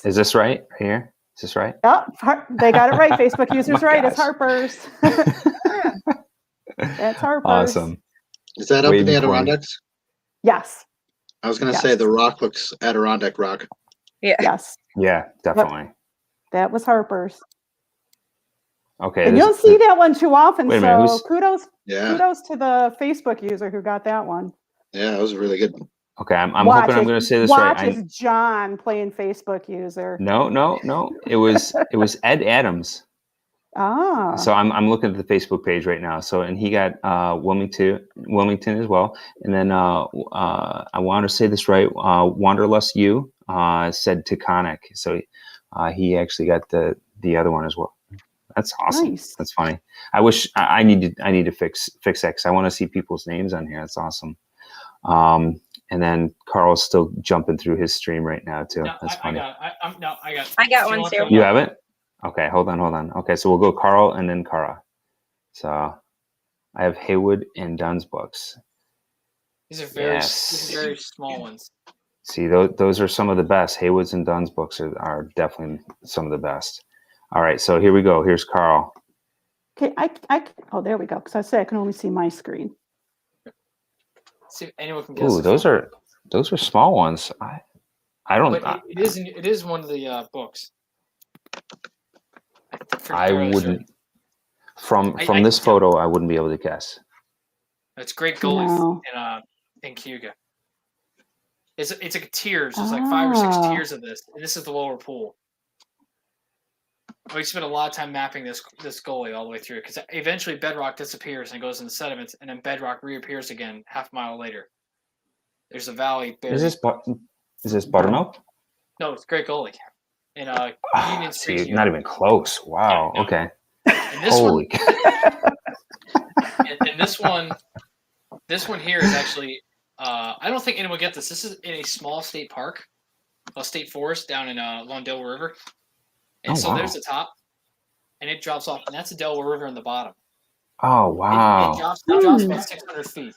Is this right here? Is this right? Oh, they got it right. Facebook users My right. It's gosh. Harper's. That's Harper's. Awesome. Is that up Way in the before- Adirondacks? Yes. I was going to Yes. say the rock looks Adirondack rock. Yeah. Yes. Yeah, definitely. That was Harper's. Okay. And you don't see that one too often. Wait a minute, So who's- kudos Yeah. kudos to the Facebook user who got that one. Yeah, that was really good. Okay, I'm Watch hoping I'm it. going to say this Watch right. is John playing Facebook user. No. It was Ed Adams. Ah. So I'm looking at the Facebook page right now. So and he got Wilmington as well. And then I want to say this right. Wanderlust U said Taconic. So he actually got the other one as well. That's awesome. Nice. That's funny. I wish I need to fix that because I want to see people's names on here. That's awesome. And then Carl's still jumping through his stream right now too. No, That's funny. I got. I got one too. You have it? Okay, hold on. Okay, so we'll go Carl and then Kara. So I have Haywood and Dunn's books. These are very, Yes. these are very small ones. See, those are some of the best. Haywood's and Dunn's books are definitely some of the best. All right, so here we go. Here's Carl. Okay, oh, there we go. Because I say I can only see my screen. See if anyone can guess. Ooh, those are small ones. I don't. But it is one of the books. I wouldn't. From I this can photo, I wouldn't be able to guess. It's great goalies No. in Cuga. It's like tiers. There's like 5 or 6 Ah. tiers of this, and this is the lower pool. We spent a lot of time mapping this goalie all the way through because eventually bedrock disappears and goes in the sediments, and then bedrock reappears again half a mile later. There's a valley. Is this buttermilk? No, it's great goalie. In Union See, Street. not even close. Wow. Yeah, no. Okay. And this Holy. and this one here is actually I don't think anyone will get this. This is in a small state park. a state forest down in along Delaware River. And Oh, so there's wow. the top, and it drops off, and that's the Delaware River in the bottom. Oh, wow. It drops about 600 feet.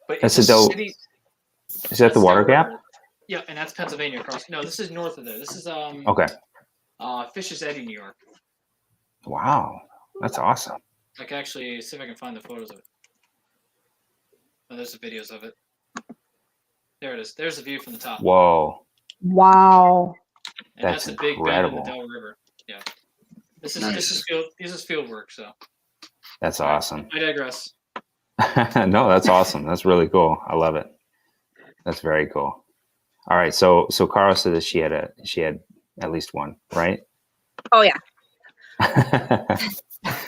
But That's it's the a Del- city. Is that the That's water Delaware gap? River. Yeah, and that's Pennsylvania across. No, this is north of there. This is Okay. Fish's Eddy, New York. Wow. That's awesome. I can actually see if I can find the photos of it. Oh, there's the videos of it. There it is. There's the view from the top. Whoa. Wow. And That's that's a big bend in the incredible. Delaware River. Yeah. This Nice. is field work, so That's All right. awesome. I digress. No, that's awesome. That's really cool. I love it. That's very cool. All right. So Cara said that she had at least one, right? Oh yeah.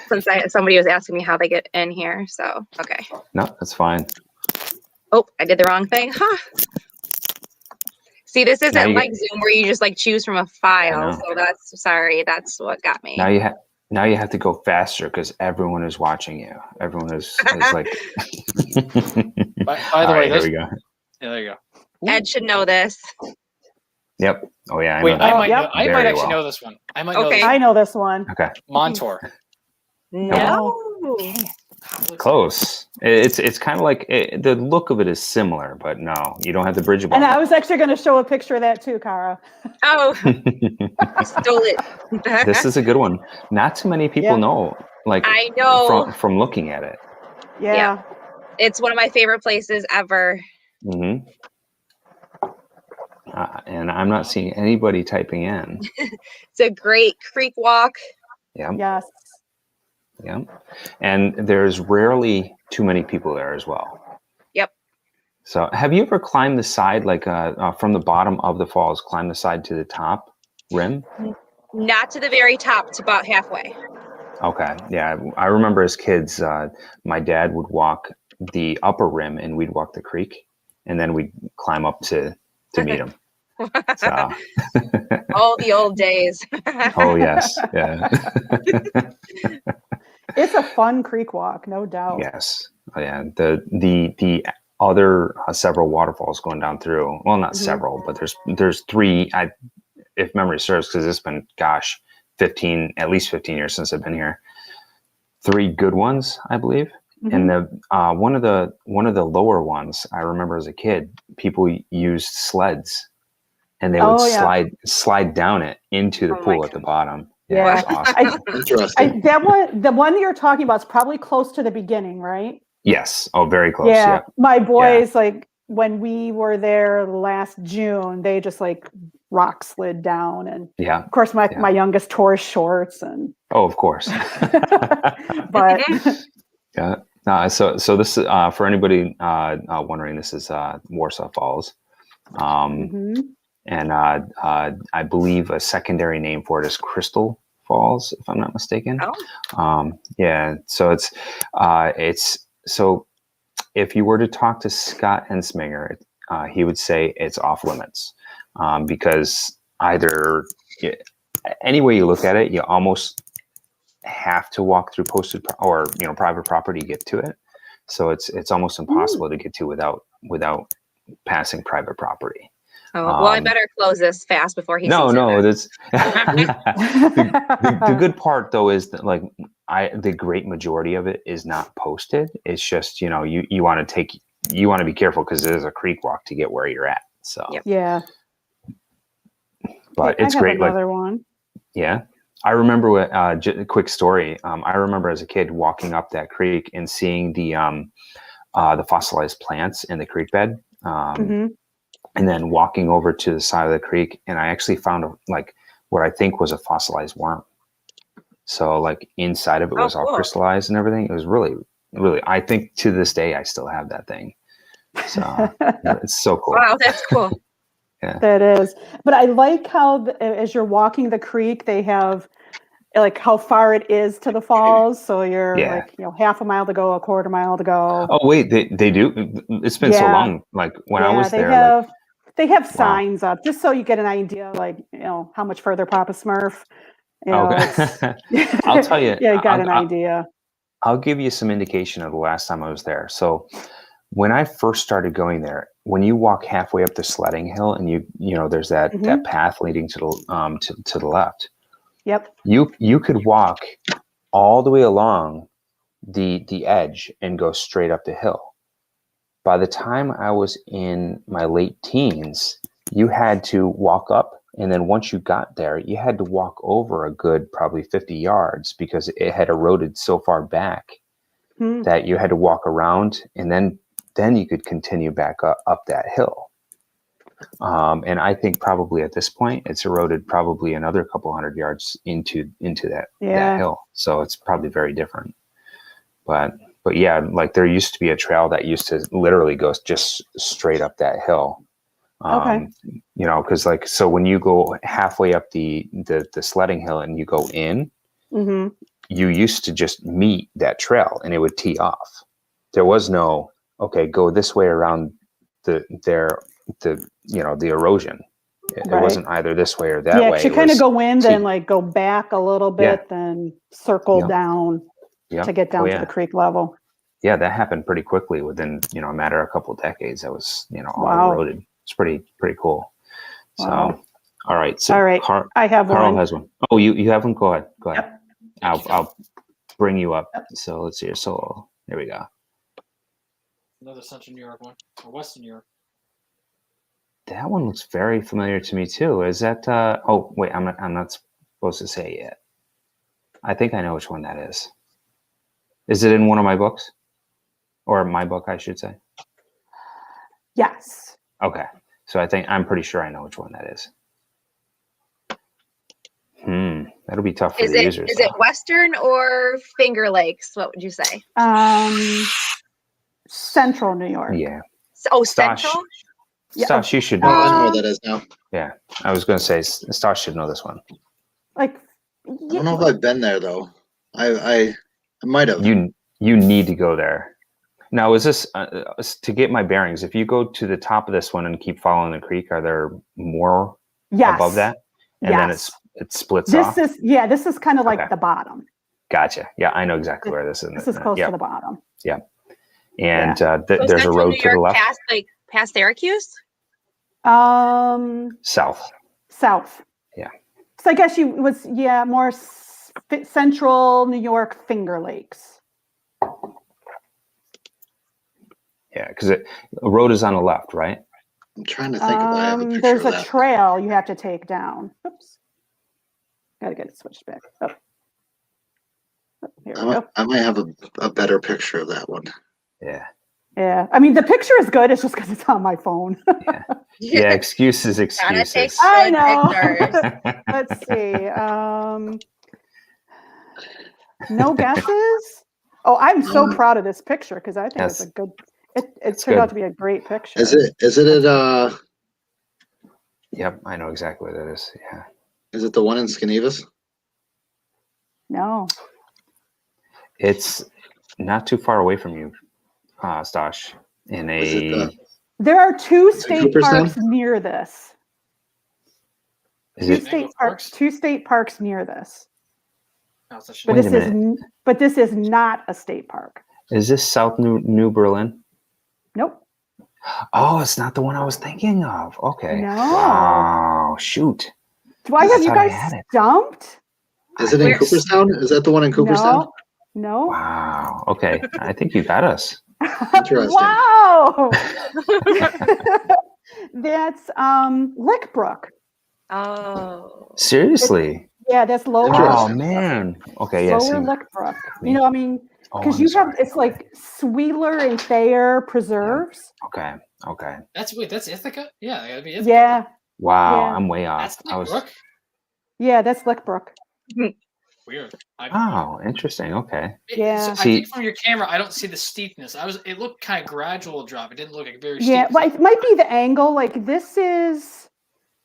Since somebody was asking me how they get in here, so okay. No, that's fine. Oh, I did the wrong thing. Huh. See, this Now isn't you like Zoom where you just like choose from a file. know. So that's what got me. Now you have to go faster because everyone is watching you. Everyone is like. By All the way, right, here this, we go. yeah, there you go. Ed should know this. Yep. Oh yeah. I Wait, know that I one might, Yep. I very might actually well. know this one. I might know Okay. this I one. know this one. Okay. Montour. No. Close. It's kind of like the look of it is similar, but no, you don't have the bridge above. And I was actually going to show a picture of that too, Cara. Oh, it. stole it. This is a good one. Not too many people Yeah. know, like I know. from looking at it. Yeah. It's one of my favorite places ever. Hmm. And I'm not seeing anybody typing in. It's a great creek walk. Yeah. Yes. Yeah. And there's rarely too many people there as well. Yep. So have you ever climbed the side, like from the bottom of the falls, climb the side to the top rim? Not to the very top, it's about halfway. Okay. Yeah. I remember as kids, my dad would walk the upper rim and we'd walk the creek and then we'd climb up to meet him. So. All the old days. Oh, yes. Yeah. It's a fun creek walk, no doubt. Yes. Oh, yeah. The other several waterfalls going down through. Well, not several, but there's three. If memory serves, because it's been at least 15 years since I've been here. Three good ones, I believe. And the one of the lower ones I remember as a kid, people used sleds, and they would slide down it into the pool at the bottom. Yeah. It was awesome. Interesting. The one you're talking about is probably close to the beginning, right? Yes. Oh, very close. Yeah. Yeah. My boys, like when we were there last June, they just like rock slid down, and Yeah. of course my youngest tore his shorts, and Oh, of course. but Yeah. No, so this is for anybody wondering, this is Warsaw Falls. And I believe a secondary name for it is Crystal Falls, if I'm not mistaken. Oh. Yeah. So it's so if you were to talk to Scott Ensminger, he would say it's off limits because either any way you look at it, you almost have to walk through posted or private property to get to it. So it's almost impossible to get to without passing private property. Oh, well, I better close this fast before he sees No, it. that's the good part though is that like the great majority of it is not posted. It's just you want to be careful because there's a creek walk to get where you're at. So yeah. but I it's have great. Another one. Yeah. I remember a quick story. I remember as a kid walking up that creek and seeing the fossilized plants in the creek bed. And then walking over to the side of the creek, and I actually found what I think was a fossilized worm. So like inside of it was all cool. crystallized and everything. It was really, really. I think to this day I still have that thing. So it's so cool. Wow, that's cool. Yeah. That is. But I like how as you're walking the creek, they have like how far it is to the falls. So you're like half a mile to go, a quarter mile to go. Oh wait, they do. It's been so long. Like when I was there. They have signs up just so you get an idea, like, how much further Papa Smurf. Okay. I'll tell you. Yeah, you got an idea. I'll give you some indication of the last time I was there. So when I first started going there, when you walk halfway up the sledding hill and you know, there's that path leading to the to the left. Yep. You could walk all the way along the edge and go straight up the hill. By the time I was in my late teens, you had to walk up, and then once you got there, you had to walk over a good probably 50 yards because it had eroded so far back that you had to walk around, and then you could continue back up that hill. And I think probably at this point, it's eroded probably another couple hundred yards into that hill. So it's probably very different. But yeah, like there used to be a trail that used to literally go just straight up that hill. You know, because like, so when you go halfway up the sledding hill and you go in, you used to just meet that trail and it would tee off. There was no, okay, go this way around the you know, the erosion. It wasn't either this way or that way. Yeah, you kind of go in, then like go back a little bit, then circle down to get down to the creek level. Yeah, that happened pretty quickly within, you know, a matter of a couple of decades. That was, you know, all eroded. It's pretty cool. So, all right. So I have Carl one. has one. Oh, you have one? Go ahead. Yep. I'll bring you up. So let's see. So there we go. Another Central New York one, or Western New York. That one looks very familiar to me too. Is that? Oh wait, I'm not supposed to say it yet. I think I know which one that is. Is it in one of my books, or my book, I should say? Yes. Okay, so I'm pretty sure I know which one that is. That'll be tough for the users. Is it Western or Finger Lakes? What would you say? Central New York. Yeah. Oh, Stosh. Central? Stosh, you should know. I know what that is now. Yeah, I was going to say Stosh should know this one. Like, I don't know if I've been there though. I might have. You need to go there. Now, is this to get my bearings? If you go to the top of this one and keep following the creek, are there more above that? And then it splits off. This is kind of like the bottom. Gotcha. Yeah, I know exactly where this is. This is close to the bottom. Yeah. And So there's a road to the left. Past Syracuse? South. Yeah. So I guess more Central New York Finger Lakes. Yeah, because the road is on the left, right? I'm trying to think if I have a picture there's of a that. trail you have to take down. Oops. Gotta get it switched back. Here we go. I might have a better picture of that one. Yeah. Yeah. I mean, the picture is good. It's just because it's on my phone. Yeah, excuses. I know. Let's see. No guesses? Oh, I'm so proud of this picture because I think it's a good. It turned out to be a great picture. Is it at Yep, I know exactly what that is. Yeah. Is it the one in Skenevus? No. It's not too far away from you, Stosh. There are two state parks near this. Two state parks near this. But this is not a state park. Is this South New Berlin? Nope. Oh, it's not the one I was thinking of. Okay. No. Wow. Shoot. Do I have you guys stumped? Is it in Cooperstown? Is that the one in Cooperstown? No. Wow. Okay. I think you got us. Interesting. Wow. That's Lickbrook. Oh. Seriously? That's lower. Oh man. Okay. Yes. Lower Lickbrook. You know, I mean, because it's like Sweeler and Thayer preserves. Okay. That's Ithaca? Yeah, that gotta be Ithaca. Yeah. Wow, Yeah. I'm way off. That's Lickbrook? Yeah, that's Lickbrook. Weird. Oh, interesting. Okay. Yeah. I think from your camera, I don't see the steepness. It looked kind of gradual drop. It didn't look like very steep. Yeah, well, it might be the angle. Like this is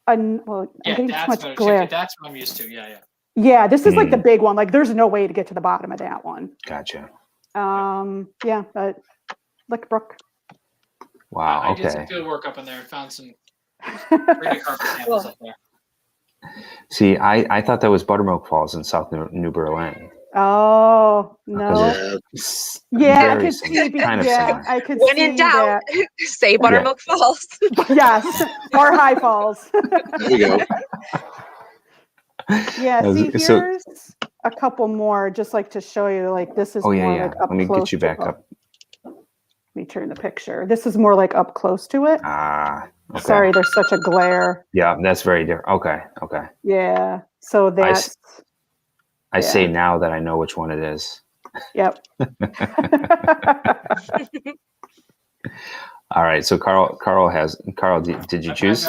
I'm getting too much glare. That's what I'm used to. Yeah. Yeah, this is like the big one. Like there's no way to get to the bottom of that one. Gotcha. Yeah, but Lickbrook. Wow. I Okay. did some field work up in there and found some pretty carpet samples up there. See, I thought that was Buttermilk Falls in South New Berlin. Oh Because no. they're Yeah, I very could similar, see. kind of Yeah, similar. I could When see in doubt, that. say Buttermilk Falls. Yes, or High Falls. There you go. Yeah, see, So, here's a couple more, just like to show you, like this is oh more yeah. like up Let me close get you to back it. up. Let me turn the picture. This is more like up close to it. Ah, okay. Sorry, there's such a glare. Yeah, that's very different. Okay. Yeah, so that's I say yeah. now that I know which one it is. Yep. All right. So Carl, did you choose?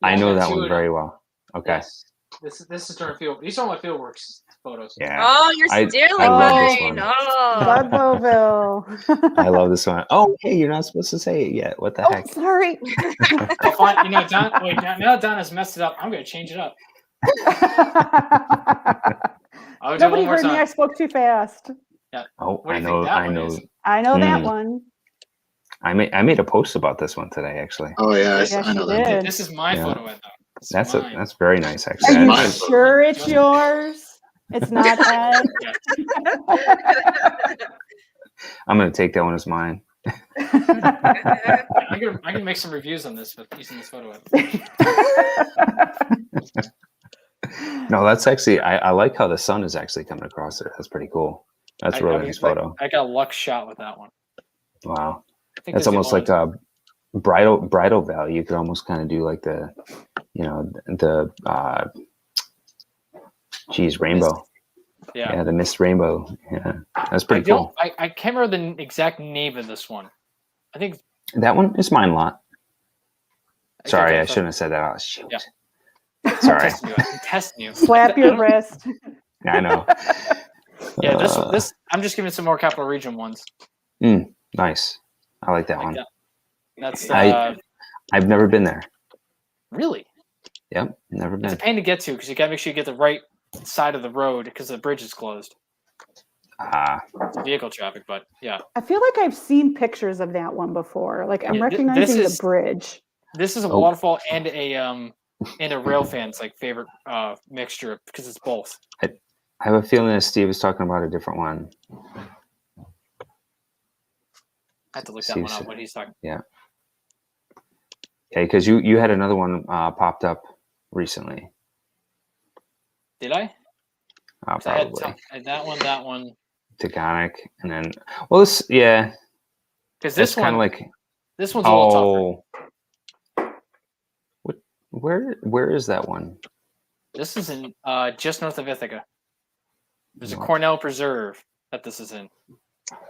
I know that one very well. Okay. Yes. This is during field. These are my fieldworks photos. Yeah. Oh, you're I stealing love this mine. one. Oh. Ludlowville. I love this one. Oh, hey, you're not supposed to say it yet. What the Oh, heck? sorry. I'll find, Don. Wait, now Don has messed it up. I'm gonna change it up. I'll do it Nobody one more heard me. time. I spoke too fast. Oh, What do I you know. think that I one know. is? I know that Hmm. one. I made a post about this one today, actually. Oh yeah, Yes, I know you that. did. This is my Yeah. photo, Ed, though. That's very nice, actually. Are you mine. sure it's yours? It's not Ed. I'm gonna take that one as mine. I'm gonna make some reviews on this with using this photo. No, that's actually I like how the sun is actually coming across there. That's pretty cool. That's a really nice photo. I got a luck shot with that one. Wow. I think That's almost like a bridal veil. You could almost kind of do like the rainbow. Yeah, the mist rainbow. Yeah, that's pretty cool. I can't remember the exact name of this one. I think That one is mine lot. Sorry, I that's- shouldn't have said that. Oh, shoot. Yeah. Sorry. I'm testing you. Slap your wrist. I know. Yeah, this I'm just giving some more Capital Region ones. Nice. I like that Like one. that. That's I've never been there. really. Yep, never It's been. a pain to get to because you gotta make sure you get the right side of the road because the bridge is closed. It's vehicle traffic, but yeah. I feel like I've seen pictures of that one before. Like I'm Yeah, recognizing the bridge. This is a waterfall and a rail fan's like favorite mixture because it's both. I have a feeling that Steve is talking about a different one. I have to look that one up. What he's talking. Yeah. Yeah, because you had another one popped up recently. Did I? Probably. I had that one. Taconic, and then because this kind of one, like this one's a little tougher. Where is that one? This is in just north of Ithaca. There's a Cornell Preserve that this is in.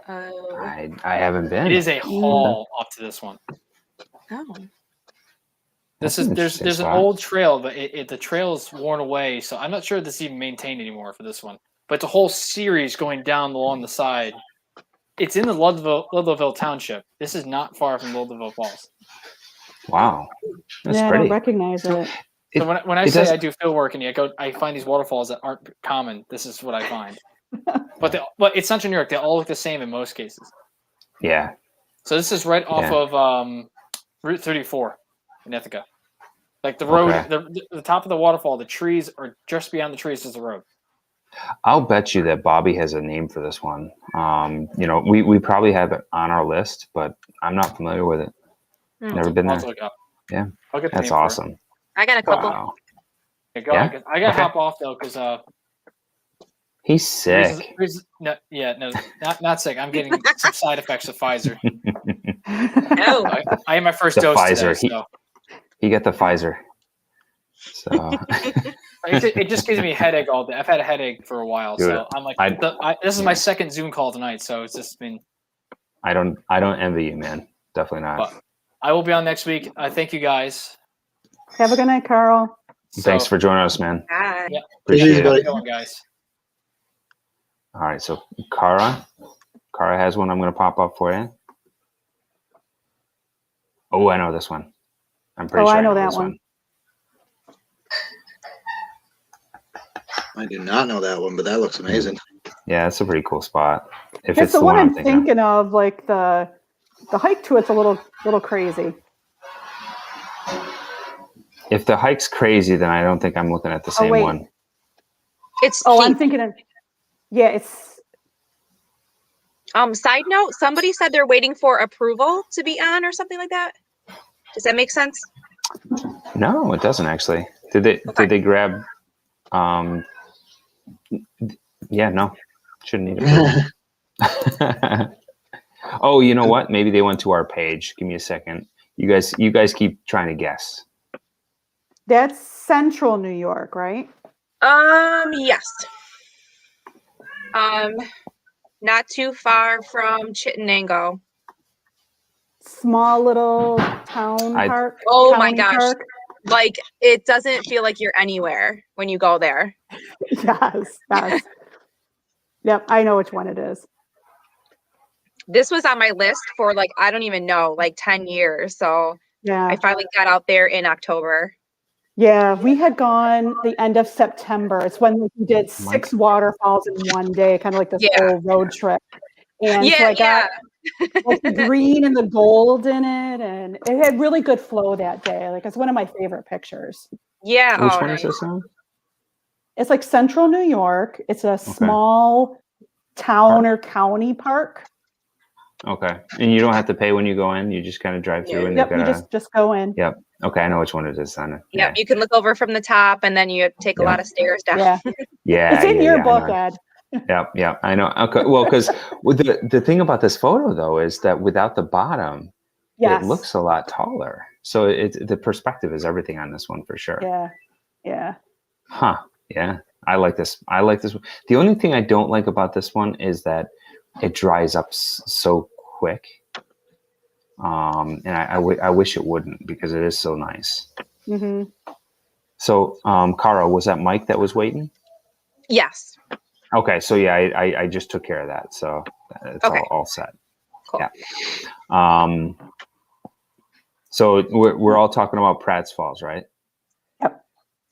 I haven't been. It is a haul up to this one. Oh. There's an old trail, but the trail is worn away, so I'm not sure if this is even maintained anymore for this one. But the whole series going down along the side, it's in the Ludlowville Township. This is not far from Ludlowville Falls. Wow, that's I pretty. don't recognize it. So when I say I do field work and I find these waterfalls that aren't common, this is what I find. But it's Central New York. They all look the same in most cases. Yeah. So this is right off of Route 34 in Ithaca. Like the road, the top of the waterfall, the trees are just beyond the trees is the road. I'll bet you that Bobby has a name for this one. We probably have it on our list, but I'm not familiar with it. Never been there. Look up. Yeah, I'll get the that's name for it. awesome. I got a couple. Wow. I got to hop off though because he's sick. Not sick. I'm getting some side effects of Pfizer. No. I had my first The dose Pfizer. today. So. He got the Pfizer. So it just gives me a headache all day. I've had a headache for a while, Dude, so I'm like, this is my second Zoom call tonight, so it's just been. I don't envy you, man. Definitely not. But I will be on next week. Thank you guys. Have a good night, Carl. Thanks for joining us, man. Bye. Yeah, Appreciate it. Going, guys. All right, so Cara has one. I'm going to pop up for you. Oh, I know this one. I'm pretty sure I know this that one. I do not know that one, but that looks amazing. Yeah, it's a pretty cool spot. If It's the one I'm thinking thinking of. Like the hike to it's a little crazy. if the hike's crazy, then I don't think I'm looking at the same wait. one. It's I'm cheap. thinking of. Yeah, it's Side note, somebody said they're waiting for approval to be on or something like that. Does that make sense? No, it doesn't actually. Did they grab? Um, yeah, no, shouldn't need approval. Oh, you know what? Maybe they went to our page. Give me a second. You guys keep trying to guess. that's Central New York, right? Yes. Not too far from Chittenango. Small little town I- park. Oh my county gosh. park. Like, it doesn't feel like you're anywhere when you go there. Yes, yes. Yep, I know which one it is. This was on my list for like, I don't even know, like 10 years. So Yeah. I finally got out there in October. Yeah, we had gone the end of September. It's when we did 6 waterfalls in one day, kind of like this Yeah. whole road trip. And so Yeah, I got like the green and the gold in it, and it had really good flow that day. Like it's one of my favorite pictures. yeah. Which Oh, one nice. is this on? It's like Central New York. It's a small town or county park. Okay, and you don't have to pay when you go in. You just kind of drive through, and Yep, they've you got just go in. Yep. Okay, I know which one it is. On it. Yep, you can look over from the top, and then you take a lot of stairs down. Yeah, Yeah. it's in your book, I know. Ed. Yep. I know. Okay. Well, because the thing about this photo though is that without the bottom, Yes. it looks a lot taller. So the perspective is everything on this one for sure. Yeah. Huh. Yeah. I like this. The only thing I don't like about this one is that it dries up so quick. And I wish it wouldn't, because it is so nice. Mm-hmm. So, Cara, was that Mike that was waiting? Yes. Okay. So yeah, I just took care of that. So it's all set. Cool. Yeah. So we're all talking about Pratt's Falls, right?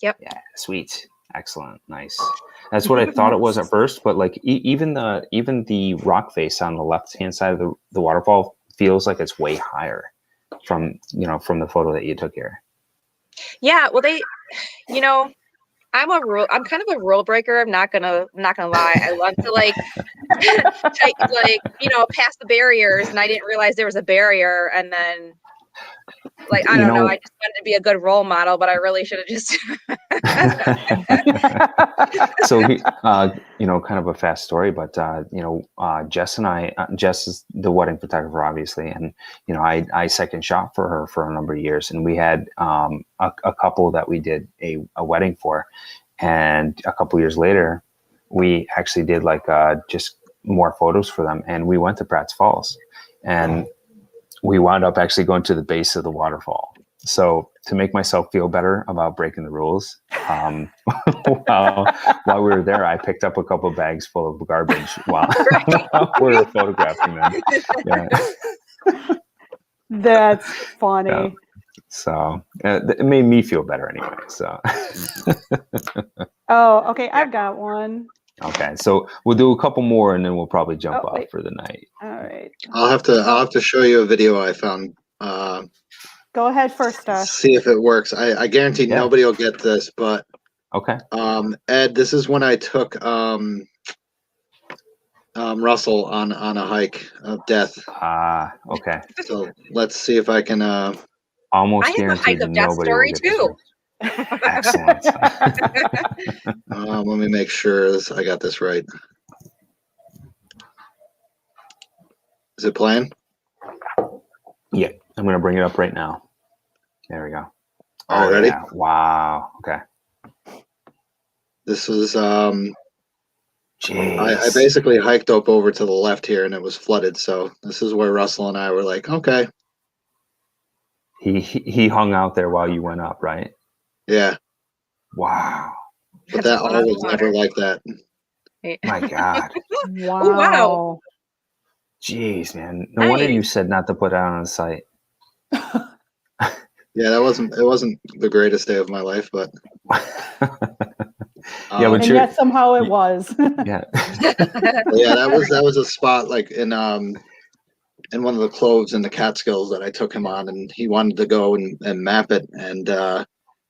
Yep. Yeah. Sweet. Excellent. Nice. That's what I thought it was at first, but like even the rock face on the left hand side of the waterfall feels like it's way higher from the photo that you took here. Yeah. Well, I'm kind of a rule breaker. I'm not gonna lie. I love to like pass the barriers, and I didn't realize there was a barrier, and then like I don't know. I just wanted to be a good role model, but I really should have just. So kind of a fast story, but Jess and I, Jess is the wedding photographer, obviously, and I second shot for her for a number of years, and we had a couple that we did a wedding for, and a couple years later, we actually did like just more photos for them, and we went to Pratt's Falls, and we wound up actually going to the base of the waterfall. So to make myself feel better about breaking the rules, while we were there, I picked up a couple of bags full of garbage while we were photographing them. Yeah. That's funny. Yeah. So it made me feel better anyway. So. Oh, okay. I've got one. Okay, so we'll do a couple more, and then we'll probably jump off for the night. All right. I'll have to show you a video I found. Go ahead first, see if it works. I guarantee nobody will get this, but okay. Ed, this is when I took Russell on a hike of death. Okay. So let's see if I can. Almost I have a hike guaranteed of death nobody story will get too. Excellent. Let me make sure I got this right. Is it playing? Yeah, I'm going to bring it up right now. There we go. All right, ready? Yeah. Wow. Okay. This is Jeez. I basically hiked up over to the left here, and it was flooded. So this is where Russell and I were like, okay. He hung out there while you went up, right? Yeah. Wow. But that all was never like that. My God. Wow. Oh, wow. Jeez, man. No wonder you said not to put it on the site. Yeah, it wasn't the greatest day of my life, but yeah, but and yet somehow it was. Yeah. Yeah, that was a spot like in one of the cloves in the Catskills that I took him on, and he wanted to go and map it. And the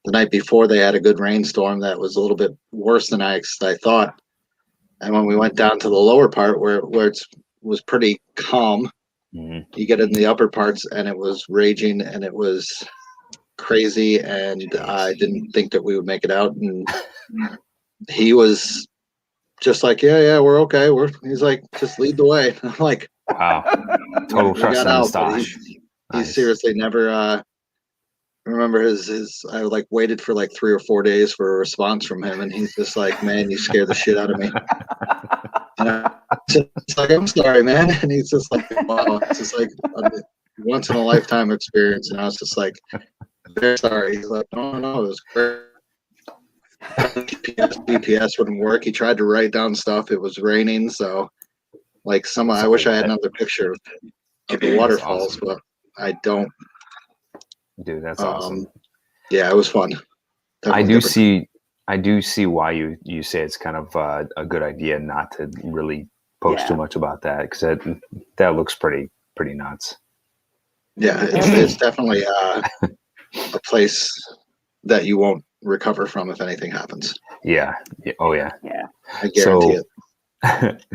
night before, they had a good rainstorm that was a little bit worse than I thought. And when we went down to the lower part where it was pretty calm, Mhm. you get in the upper parts and it was raging and it was crazy, and I didn't think that we would make it out. And he was just like, yeah, we're okay. He's like, just lead the way. I'm like, Wow. Total we trust got in the out, but stash. he Nice. seriously never. Remember I like waited for like 3 or 4 days for a response from him, and he's just like, man, you scared the shit out of me. And I just like, I'm sorry, man. And he's just like, wow, it's just like a once in a lifetime experience. And I was just like, very sorry. He's like, no, it was great. GPS wouldn't work. He tried to write down stuff. It was raining, so like I wish I had another picture of the waterfalls, awesome. but I don't. Dude, that's awesome. Yeah, it was fun. I Definitely do different. see why you say it's kind of a good idea not to really post too much about that, because that looks pretty nuts. Yeah, it's definitely a place that you won't recover from if anything happens. Yeah. Oh yeah. Yeah. I guarantee it.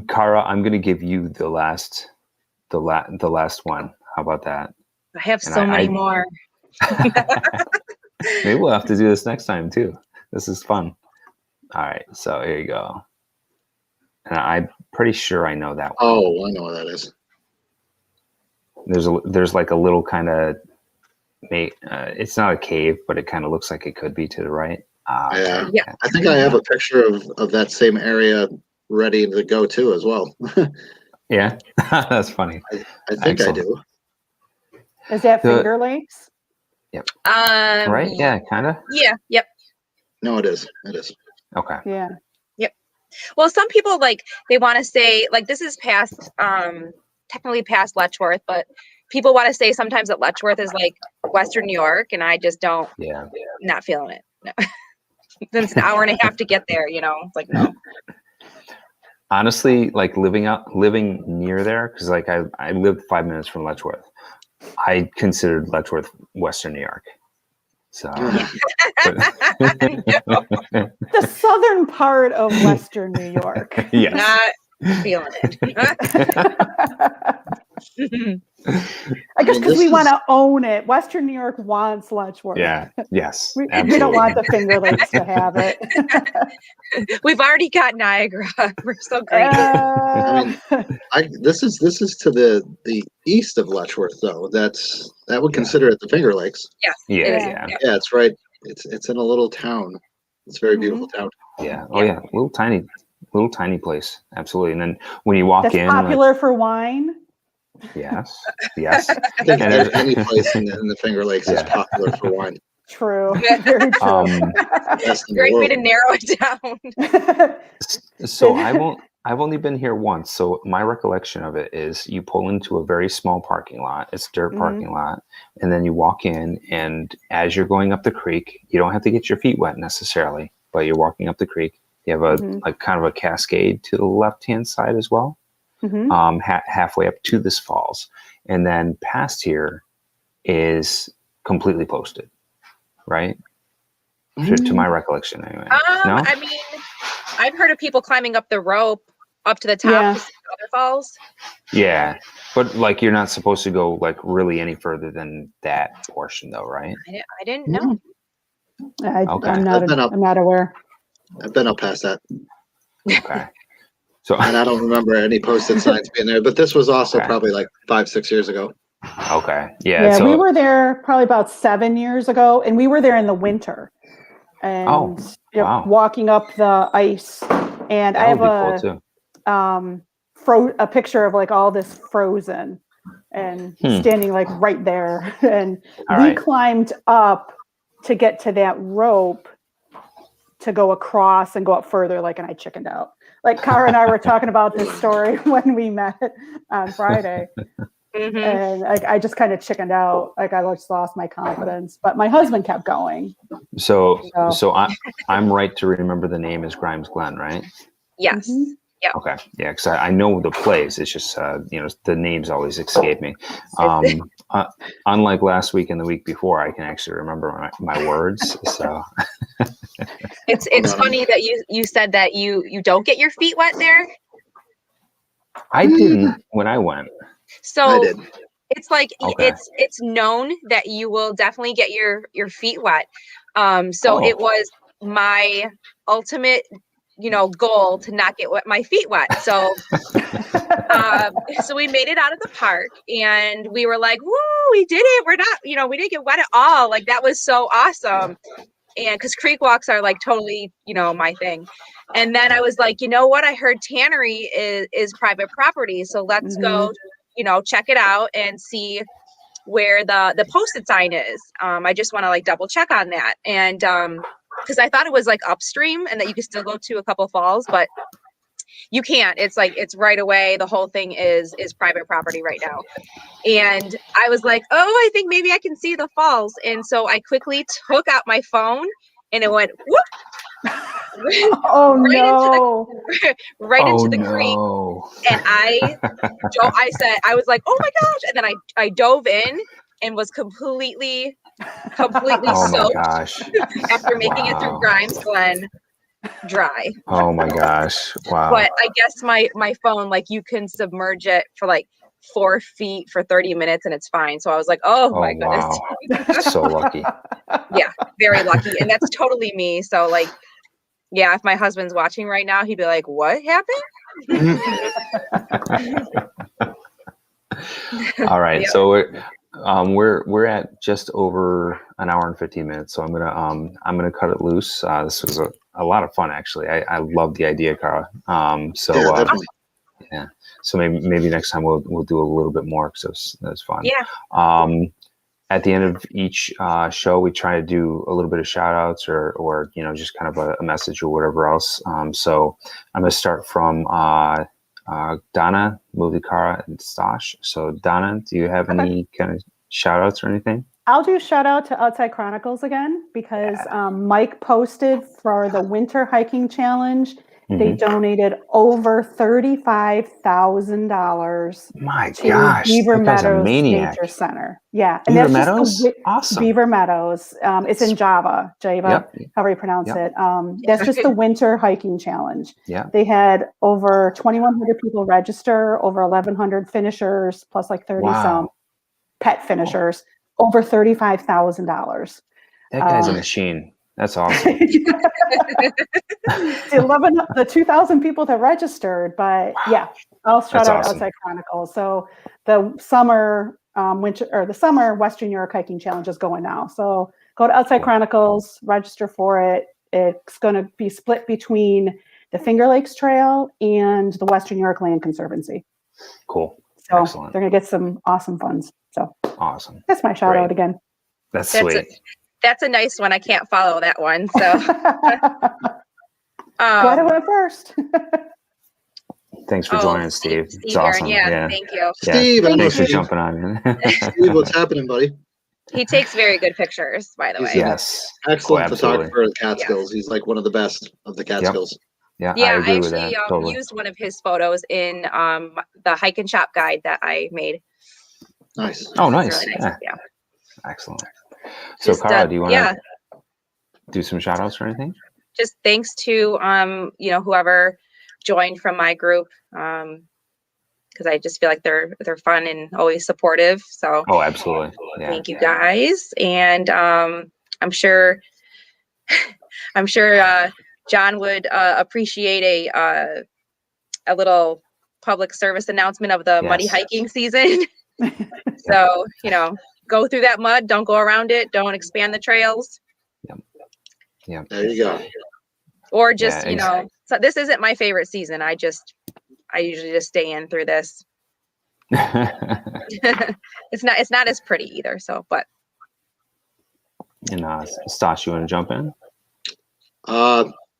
Kara, I'm going to give you the last one. How about that? I have so many more. Maybe we'll have to do this next time too. This is fun. All right, so here you go. And I'm pretty sure I know that one. Oh, I know what that is. There's like a little kind of, it's not a cave, but it kind of looks like it could be to the right. Yeah. I think I have a picture of that same area ready to go too as well. Yeah, that's funny. I think I do. Is that Finger Lakes? Yep. Right? Yeah, kind of. Yeah. Yep. No, it is. It is. Okay. Yeah. Yep. Well, some people they want to say this is past, technically past Letchworth, but people want to say sometimes that Letchworth is like Western New York, and I just don't. Yeah. Not feeling it. No. It's an hour and a half to get there. It's like no. Honestly, like living near there, because like I lived 5 minutes from Letchworth. I considered Letchworth Western New York. So the southern part of Western New York. Yes. Not feeling it. I guess because we want to own it. Western New York wants Letchworth. Yeah. Yes. we don't want the Finger Lakes to have it. We've already got Niagara. We're so great. This is to the east of Letchworth, though. That would consider it the Finger Lakes. Yes. Yeah. Yeah, it's right. It's in a little town. It's a very beautiful town. Yeah. Oh yeah. Little tiny place. Absolutely. And then when you walk in, popular for wine. Yes. Yes. I think any place in the Finger Lakes is popular for wine. True. Very true. Great way to narrow it down. So I've only been here once. So my recollection of it is you pull into a very small parking lot. It's a dirt parking lot. And then you walk in, and as you're going up the creek, you don't have to get your feet wet necessarily, but you're walking up the creek. You have a kind of a cascade to the left-hand side as well. Halfway up to this falls, and then past here is completely posted, right? To my recollection, anyway. No? I mean, I've heard of people climbing up the rope up to the top to see other falls. Yeah, but like you're not supposed to go like really any further than that portion, though, right? I didn't know. Okay. I'm not aware. I've been up past that. Okay. So, and I don't remember any posted signs being there, but this was also probably like 5-6 years ago. Okay. Yeah. We were there probably about 7 years ago, and we were there in the winter. And walking up the ice, and I have a picture of like all this frozen, and standing like right there. And we climbed up to get to that rope to go across and go up further, and I chickened out. Like Kara and I were talking about this story when we met on Friday. And I just kind of chickened out. Like I just lost my confidence, but my husband kept going. So I'm right to remember the name is Grimes Glen, right? Yes. Okay. Yeah, because I know the place. It's just the names always escape me. Unlike last week and the week before, I can actually remember my words. So It's funny that you said that you don't get your feet wet there. I didn't when I went. I So did. it's like Okay. it's known that you will definitely get your feet wet. So Oh. it was my ultimate, goal to not get my feet wet. So so we made it out of the park and we were like, woo, we did it. We're not, we didn't get wet at all. Like that was so awesome. And because creek walks are like totally, my thing. And then I was like, you know what? I heard tannery is private property. So let's go, check it out and see where the posted sign is. I just want to like double check on that. And because I thought it was like upstream and that you could still go to a couple falls, but you can't. It's like it's right away. The whole thing is private property right now. And I was like, oh, I think maybe I can see the falls. And so I quickly took out my phone and it went whoop. Oh no. Right into the no. creek. And I was like, oh my gosh. And then I dove in and was completely Oh my soaked gosh. after making it through Wow. Grimes Glen dry. Oh my gosh. Wow. But I guess my phone, like you can submerge it for like 4 feet for 30 minutes and it's fine. So I was like, oh my goodness. Wow. So lucky. Yeah, very lucky. And that's totally me. So like, yeah, if my husband's watching right now, he'd be like, what happened? All right. Yeah. So we're at just over an hour and 15 minutes. So I'm gonna cut it loose. This was a lot of fun actually. I love the idea, Cara. Definitely. Yeah. So maybe next time we'll do a little bit more because that was fun. Yeah. At the end of each show, we try to do a little bit of shout outs or just kind of a message or whatever else. So I'm going to start from Donna, Cara, and Stash. So Donna, do you have any kind of shout outs or anything? I'll do shout out to Outside Chronicles again because Mike posted for the Winter Hiking Challenge. They donated over $35,000 My to gosh, Beaver that guy's a Meadows maniac. Nature Center. Yeah, and Beaver that's Meadows? just Awesome. Beaver Meadows. It's in Java, Yep. however you pronounce Yep. it. That's just the Winter Hiking Challenge. Yeah. They had over 2,100 people register, over 1,100 finishers, plus like 30 some pet finishers, over $35,000. That guy's a machine. That's awesome. The 2,000 people that registered, but yeah, I'll shout That's out awesome. Outside Chronicles. So the summer Western York Hiking Challenge is going now. So go to Outside Chronicles, register for it. It's going to be split between the Finger Lakes Trail and the Western York Land Conservancy. Cool. So Excellent. they're going to get some awesome funds. So awesome. That's my shout out again. That's sweet. That's a nice one. I can't follow that one. So glad I went first. Thanks for joining us, Steve. It's awesome. Yeah, thank you. Steve, thanks for jumping on. Steve, what's happening, buddy? He takes very good pictures, by the way. Yes. Excellent photographer of the Catskills. He's like one of the best of the Catskills. Yeah, I agree actually with that. Totally. used one of his photos in the hike and shop guide that I made. Nice. Oh, nice. Really nice. Yeah. Excellent. So, Cara, do you want to do some shout outs or anything? Just thanks to whoever joined from my group, because I just feel like they're fun and always supportive. So absolutely. Yeah. Thank you guys, and I'm sure John would appreciate a little public service announcement of the muddy hiking season. So go through that mud, don't go around it, don't expand the trails. Yeah. There you go. Or just, so this isn't my favorite season. I usually just stay in through this. It's not as pretty either. So, but. And Stas, you want to jump in?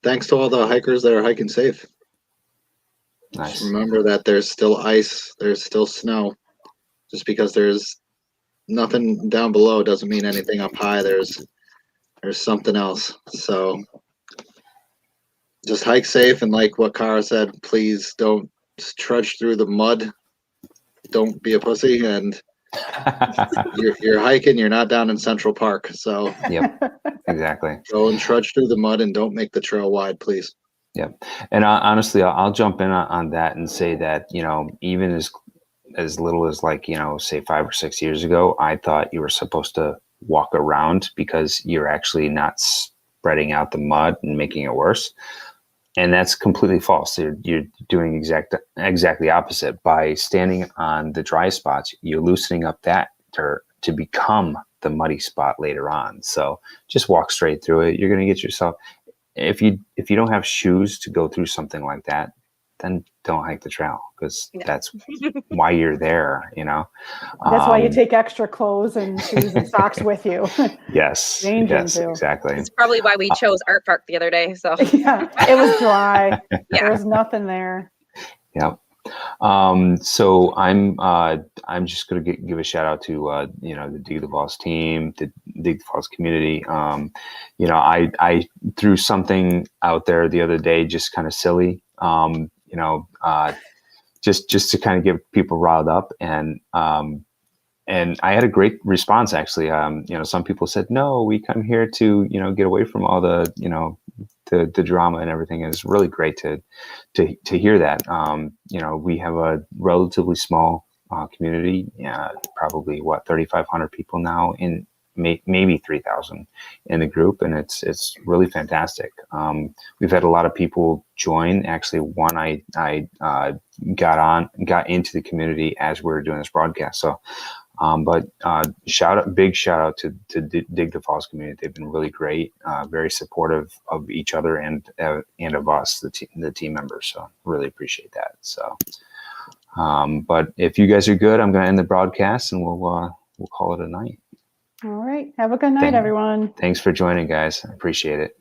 Thanks to all the hikers that are hiking safe. Nice. Just remember that there's still ice, there's still snow. Just because there's nothing down below doesn't mean anything up high. There's something else. So just hike safe, and like what Kara said, please don't trudge through the mud. Don't be a pussy, and you're hiking. You're not down in Central Park, so Yep, exactly. go and trudge through the mud, and don't make the trail wide, please. Yep. And honestly, I'll jump in on that and say that, even as little as like, say 5 or 6 years ago, I thought you were supposed to walk around because you're actually not spreading out the mud and making it worse. And that's completely false. You're doing exactly opposite. By standing on the dry spots, you're loosening up that dirt to become the muddy spot later on. So just walk straight through it. You're going to get yourself, if you don't have shoes to go through something like that, then don't hike the trail, because that's why you're there, That's why you take extra clothes and shoes and socks with you. Yes, Change yes, into. exactly. It's probably why we chose Art Park the other day. So Yeah, it was dry. There yeah, was nothing there. Yep. So I'm just going to give a shout out to the Dig the Falls team, the Dig the Falls community. I threw something out there the other day, just kind of silly. Just to kind of get people riled up, and I had a great response, actually. Some people said, no, we come here to get away from all the the drama and everything. And it's really great to hear that. We have a relatively small community, probably 3,500 people now, in maybe 3,000 in the group, and it's really fantastic. We've had a lot of people join. Actually, one I got into the community as we were doing this broadcast. So, but big shout out to Dig the Falls community. They've been really great, very supportive of each other and of us, the team members. So really appreciate that. So, but if you guys are good, I'm going to end the broadcast, and we'll call it a night. All right. Have a good night, everyone. Thanks for joining, guys. I appreciate it.